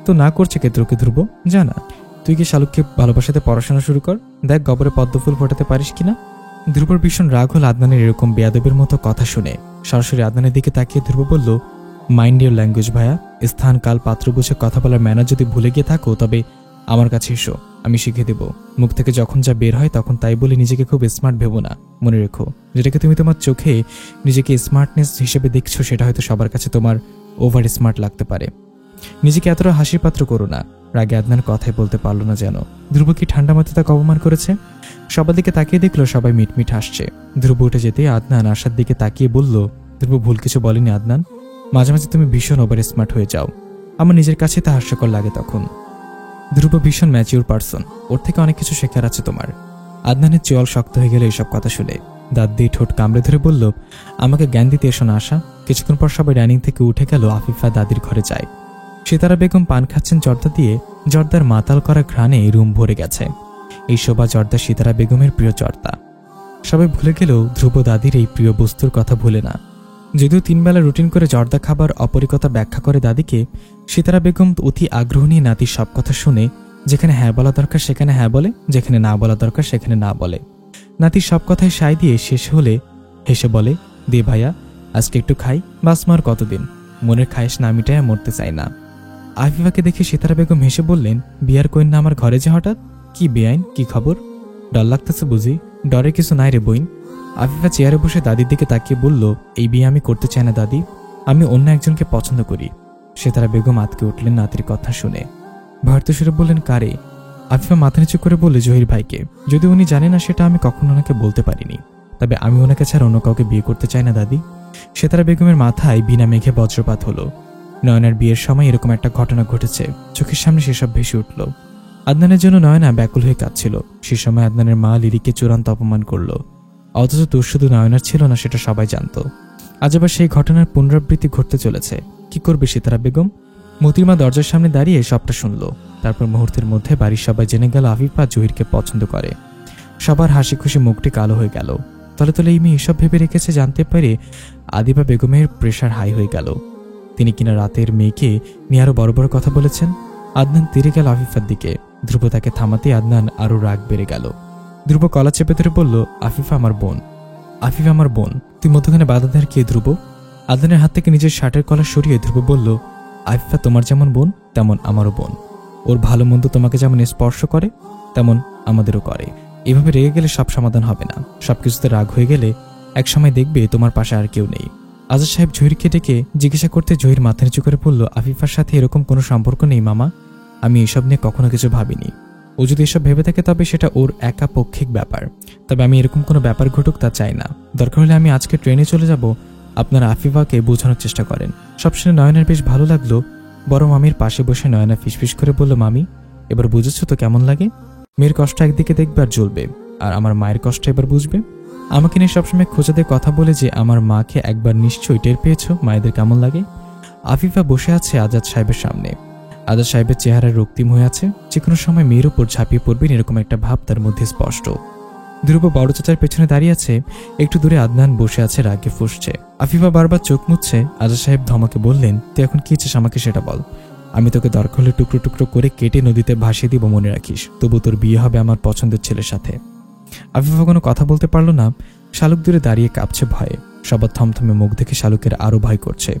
তো না করছে কেদ্রকে ধ্রুব, জানা তুই কি শালুককে ভালোবাসাতে পড়াশোনা শুরু কর, দেখ গবরে পদ্মফুল ফোটাতে পারিস কিনা। ধ্রুবর ভীষণ রাগ হল আদনানের এরকম বেয়াদবের মতো কথা শুনে। সরাসরি আদনানের দিকে তাকিয়ে ধ্রুব বলল, মাইন্ড ইউর ল্যাঙ্গুয়েজ ভাইয়া, স্থান কাল পাত্র বুঝে কথা বলার ম্যানার যদি ভুলে গিয়ে থাকো তবে আমার কাছে এসো, আমি শিখিয়ে দেব। মুখ থেকে যখন যা বের হয় তখন তাই বলে নিজেকে খুব স্মার্ট ভেবো না। মনে রেখো, যেটাকে তুমি তোমার চোখে নিজেকে স্মার্টনেস হিসেবে দেখছো সেটা হয়তো সবার কাছে তোমার ওভার স্মার্ট লাগতে পারে। নিজেকে এতটা হাসির পাত্র করো না। রাগে আদনান কথাই বলতে পারল না যেন। ধ্রুব কি ঠান্ডা মাথায় তাকে অপমান করেছে? সবার দিকে তাকিয়ে দেখলো সবাই মিটমিট হাসছে। ধ্রুব উঠে যেতে আদনান আশার দিকে তাকিয়ে বলল, ধ্রুব ভুল কিছু বলেনি আদনান। মাঝে মাঝে তুমি ভীষণ ওভার স্মার্ট হয়ে যাও, আমার নিজের কাছে তা হাস্যকর লাগে তখন। ধ্রুব ভীষণ ম্যাচিউর পারসন, ওর থেকে অনেক কিছু শেখার আছে তোমার। আদনানের চোয়াল শক্ত হয়ে গেল এইসব কথা শুনে। দাঁত দিয়ে ঠোঁট কামড়ে ধরে বলল, আমাকে জ্ঞান দিতে এসো না আশা। কিছুক্ষণ পর সবাই ডাইনিং থেকে উঠে গেল। আফিফা দাদির ঘরে যায়। সিতারা বেগম পান খাচ্ছেন জর্দা দিয়ে। জর্দার মাতাল করা ঘ্রাণে রুম ভরে গেছে। এই শোভা জর্দা সিতারা বেগমের প্রিয় জর্দা। সবাই ভুলে গেলেও ধ্রুব দাদির এই প্রিয় বস্তুর কথা ভুলে না। যদিও 3 বেলা রুটিন করে জর্দা খাবার অপরিকতা ব্যাখ্যা করে দাদিকে, সিতারা বেগম অতি আগ্রহ নিয়ে নাতির সব কথা শুনে। যেখানে হ্যাঁ বলা দরকার সেখানে হ্যাঁ বলে, যেখানে না বলা দরকার সেখানে না বলে। নাতির সব কথায় সায় দিয়ে শেষ হলে হেসে বলে, দে ভাইয়া আজকে একটু খাই, বাস মার কতদিন, মনের খায়েশ না মিটায় মরতে চাই না। আফিফাকে দেখে সিতারা বেগম হেসে বললেন, বিয়ার কইন না আমার ঘরে যে হঠাৎ? কি বেআইন, কি খবর? ডর লাগতেছে বুঝি? ডরে কিছু নাই রে বইন। আফিফা চেয়ারে বসে দাদির দিকে তাকিয়ে বলল, এই বিয়ে আমি করতে চাই না দাদি, আমি অন্য একজনকে পছন্দ করি। সিতারা বেগম আতকে উঠলেন নাতির কথা শুনে। ভয়তে সুরে বললেন, কারে? আফিফা মাথা নিচু করে বললে, জহির ভাইকে। যদি উনি জানে না সেটা আমি কখনো ওনাকে বলতে পারিনি, তবে আমি ওনাকে ছাড়া অন্য কাউকে বিয়ে করতে চাই না দাদি। সিতারা বেগমের মাথায় বিনা মেঘে বজ্রপাত হলো। নয়নার বিয়ের সময় এরকম একটা ঘটনা ঘটেছে, চোখের সামনে সেসব ভেসে উঠল। আদনানের জন্য নয়না ব্যাকুল হয়ে কাঁদছিল। সে সময় আদনানের মা লিরিকে চূড়ান্ত অপমান করলো, অথচ দোষ শুধু নয়নার ছিল না সেটা সবাই জানত। আজ আবার সেই ঘটনার পুনরাবৃত্তি ঘটতে চলেছে। কি করবে সিতারা বেগম? মতির মা দরজার সামনে দাঁড়িয়ে সবটা শুনল। তারপর মুহূর্তের মধ্যে বাড়ির সবাই জেনে গেল আফিফা জহিরকে পছন্দ করে। সবার হাসি খুশি মুখটি কালো হয়ে গেল। তলে তলে এই মেয়ে এসব ভেবে রেখেছে জানতে পেরে আদিবা বেগমের প্রেশার হাই হয়ে গেল। তিনি কিনা রাতের মেয়েকে নিয়ে আরো বড় বড় কথা বলেছেন। আদনান তেরে গেল আফিফার দিকে। ধ্রুব তাকে থামাতে আদনান আরো রাগ বেড়ে গেল। ধ্রুব কলা চেপে ধরে বলল, আফিফা আমার বোন, আফিফা আমার বোন, তুই মধ্যখানে বাধা দেওয়ার কে ধ্রুব? আদনানের হাত থেকে নিজের শার্টের কলা সরিয়ে ধ্রুব বলল, আফিফা তোমার যেমন বোন তেমন আমারও বোন। ওর ভালো মন্দ তোমাকে যেমন স্পর্শ করে তেমন আমাদেরও করে। এভাবে রেগে গেলে সব সমাধান হবে না। সবকিছুতে রাগ হয়ে গেলে একসময় দেখবে তোমার পাশে আর কেউ নেই। আজাদ সাহেব জহিরকে ডেকে জিজ্ঞাসা করতে জহির মাথা নিচু করে বলল, আফিফার সাথে এরকম কোনো সম্পর্ক নেই মামা, আমি এসব নিয়ে কখনো কিছু ভাবিনি। ও যদি এসব ভেবে থাকে তবে সেটা ওর একাপক্ষিক ব্যাপার, তবে আমি এরকম কোনো ব্যাপার ঘটুক তা চাই না। দরকার হলে আমি আজকে ট্রেনে চলে যাব, আপনারা আফিফাকে বোঝানোর চেষ্টা করেন। সব শুনে নয়নার বেশ ভালো লাগলো। বড় মামির পাশে বসে নয়না ফিসফিস করে বলল, মামি এবার বুঝেছো তো কেমন লাগে? মেয়ের কষ্ট একদিকে দেখবে আর জ্বলবে, আর আমার মায়ের কষ্ট এবার বুঝবে। আমাকে নিয়ে সবসময় খোঁজা দিয়ে কথা বলে যে আমার মাকে একবার নিশ্চয়ই টের পেয়েছো মায়েদের কেমন লাগে। আফিফা বসে আছে আজাদ সাহেবের সামনে। আজাদ সাহেবের চেহারা রক্তিম হয়ে আছে। যে কোনো সময় মেয়ের উপর ঝাঁপিয়ে পড়বেন এরকম একটা ভাব তার মধ্যে স্পষ্ট। ধ্রুব বড় চাচার পেছনে দাঁড়িয়ে আছে। একটু দূরে আদনান বসে আছে, রাগে ফুঁসছে। আফিফা বারবার চোখ মুছছে। আজাদ সাহেব ধমকে বললেন, তুই এখন কি চাস আমাকে সেটা বল। আমি তোকে দরকার হলে টুকরো টুকরো করে কেটে নদীতে ভাসিয়ে দিব, মনে রাখিস। তবু তোর বিয়ে হবে আমার পছন্দের ছেলের সাথে। আফিফা কোনো কথা বলতে পারল না। শালুক দূরে দাঁড়িয়ে কাঁপছে ভয়ে। সবার থমথমে মুখ দেখে শালুকের আরো ভয় করছে।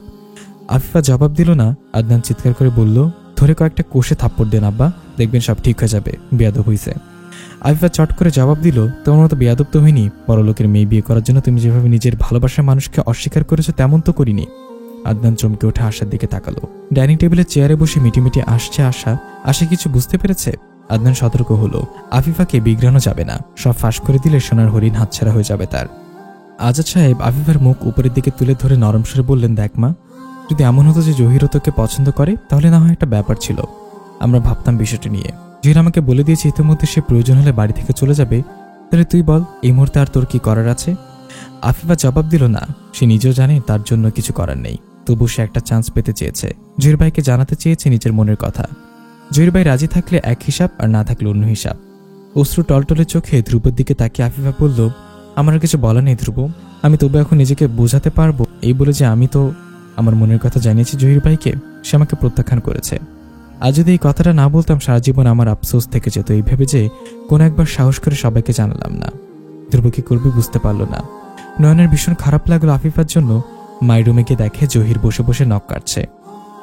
আফিফা জবাব দিল না। আদনান চিৎকার করে বলল, ধরে কয়েকটা কোষে থাপ্পড় দেন আব্বা, দেখবেন সব ঠিক হয়ে যাবে, বেয়াদব হইছে। আফিফা চট করে জবাব দিল, তোমার মতো বেয়াদব তো হয়নি। বড়লোকের মেয়ে বিয়ে করার জন্য তুমি যেভাবে নিজের ভালোবাসার মানুষকে অস্বীকার করেছো তেমন তো করিনি। আদনান চমকে উঠে আশার দিকে তাকালো। ডাইনিং টেবিলের চেয়ারে বসে মিটিমিটি আসছে আশা। আশা কিছু বুঝতে পেরেছে। আদনান সতর্ক হলো, আফিফাকে বিগ্রানো যাবে না, সব ফাঁস করে দিলে সোনার হরিণ হাতছাড়া হয়ে যাবে তার। আজাদ সাহেব আফিফার মুখ উপরের দিকে তুলে ধরে নরম সুরে বললেন, দেখ মা, যদি এমন হতো যে জহির তোকে পছন্দ করে তাহলে না হয় একটা ব্যাপার ছিল, আমরা ভাবতাম বিষয়টি নিয়ে। জহির আমাকে বলে দিয়েছে ইতিমধ্যে সে প্রয়োজন হলে বাড়ি থেকে চলে যাবে। তাহলে তুই বল এই মুহূর্তে আর তোর কি করার আছে? আফিফা জবাব দিল না। সে নিজেও জানে তার জন্য কিছু করার নেই, তবু সে একটা চান্স পেতে চেয়েছে। জহির ভাইকে জানাতে চেয়েছে নিজের মনের কথা। জহির ভাই রাজি থাকলে এক হিসাব, আর না থাকলে অন্য হিসাব। অশ্রু টলটলে চোখে ধ্রুবের দিকে তাকিয়ে আফিফা বলল, আমার আর কিছু বলা নেই ধ্রুব, আমি তবু এখন নিজেকে বোঝাতে পারবো এই বলে যে আমি তো আমার মনের কথা জানিয়েছি জহির ভাইকে, সে আমাকে প্রত্যাখ্যান করেছে। আজ যদি এই কথাটা না বলতাম সারা জীবন আমার আফসোস থেকে যেত, এই ভেবে যে কোনো একবার সাহস করে সবাইকে জানালাম না। ধ্রুব কি করবে বুঝতে পারল না। নয়নের ভীষণ খারাপ লাগলো আফিফার জন্য। মায়ের রুমে গিয়ে দেখে জহির বসে বসে নখ কাটছে।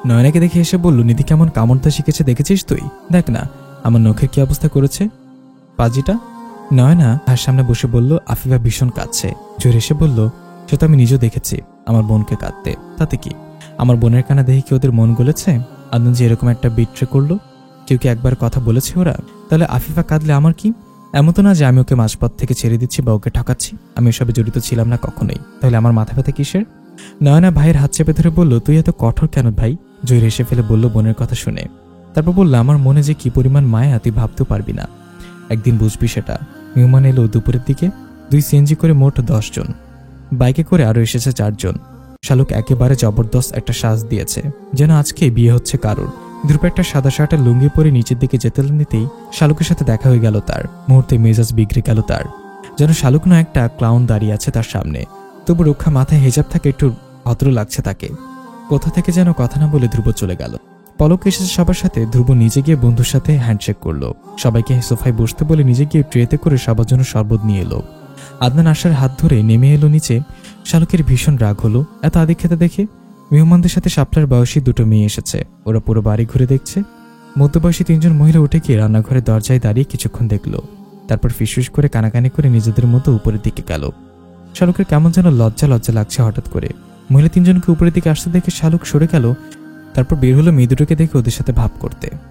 নয়নাকে দেখে এসে বলল, নিধি কেমন কামড়টা শিখেছে দেখেছিস তুই? দেখ না আমার নখের কি অবস্থা করেছে পাজিটা। নয়না তার সামনে বসে বলল, আফিফা ভীষণ কাঁদছে। জহির এসে বলল, সে তো আমি নিজেও দেখেছি আমার বোনকে কাঁদতে, তাতে কি? আমার বোনের কান্না দেখে কি ওদের মন গলেছে? আদনান যে এরকম একটা বিট্রে করলো, কেউ কি একবার কথা বলেছে ওরা? তাহলে আফিফা কাঁদলে আমার কি? এমন তো না যে আমি ওকে মাঝপথ থেকে ছেড়ে দিচ্ছি বা ওকে ঠকাচ্ছি। আমি এসবে জড়িত ছিলাম না কখনোই। তাহলে আমার মাথা ব্যথা কিসের? নয়না ভাইয়ের হাত চেপে ধরে বলল, তুই এত কঠোর কেন ভাই? জহির হেসে ফেলে বলল বোনের কথা শুনে। তারপর বলল, আমার মনে যে কি পরিমাণ মায়া তুই ভাবতেও পারবি না। একদিন বুঝবি সেটা। মেহমান এলো দুপুরের দিকে। 2 সিএনজি করে মোট 10 জন, বাইকে করে আরো এসেছে 4 জন। শালুক একেবারে জবরদস্ত একটা সাজ দিয়েছে, যেন আজকে বিয়ে হচ্ছে কারোর। ধ্রুব একটা সাদা শার্ট আর লুঙ্গি পরে নিচের দিকে যেতে নিতেই শালুকের সাথে দেখা হয়ে গেল তার। মুহূর্তে মেজাজ বিগড়ে গেল তার, যেন শালুক না একটা ক্লাউন দাঁড়িয়ে আছে তার সামনে। তবু রক্ষা মাথায় হেজাব থাকে, একটু ভদ্র লাগছে তাকে। কোথা থেকে যেন কথা না বলে ধ্রুব চলে গেল। পলক এসেছে সবার সাথে। ধ্রুব নিজে গিয়ে বন্ধুর সাথে হ্যান্ডশেক করলো, সবাইকে সোফায় বসতে বলে নিজে গিয়ে ট্রেতে করে সবার জন্য শরবত নিয়ে এলো। আদনান আশার হাত ধরে নেমে এলো নিচে। শালুকের ভীষণ রাগ হলো এত আদিক্ষেতা দেখে। মেহমানদের সাথে শাপলার বয়সী 2 মেয়ে এসেছে। ওরা পুরো বাড়ি ঘুরে দেখছে। মধ্যবয়সী 3 জন মহিলা উঠে গিয়ে রান্নাঘরের দরজায় দাঁড়িয়ে কিছুক্ষণ দেখলো। তারপর ফিসফিস করে কানাকানি করে নিজেদের মতো উপরের দিকে গেল। শালুকের কেমন যেন লজ্জা লজ্জা লাগছে হঠাৎ করে। মহিলা 3 জনকে উপরের দিকে আসতে দেখে শালুক সরে গেল। তারপর বের হলো মেয়ে দুটোকে দেখে ওদের সাথে ভাব করতে।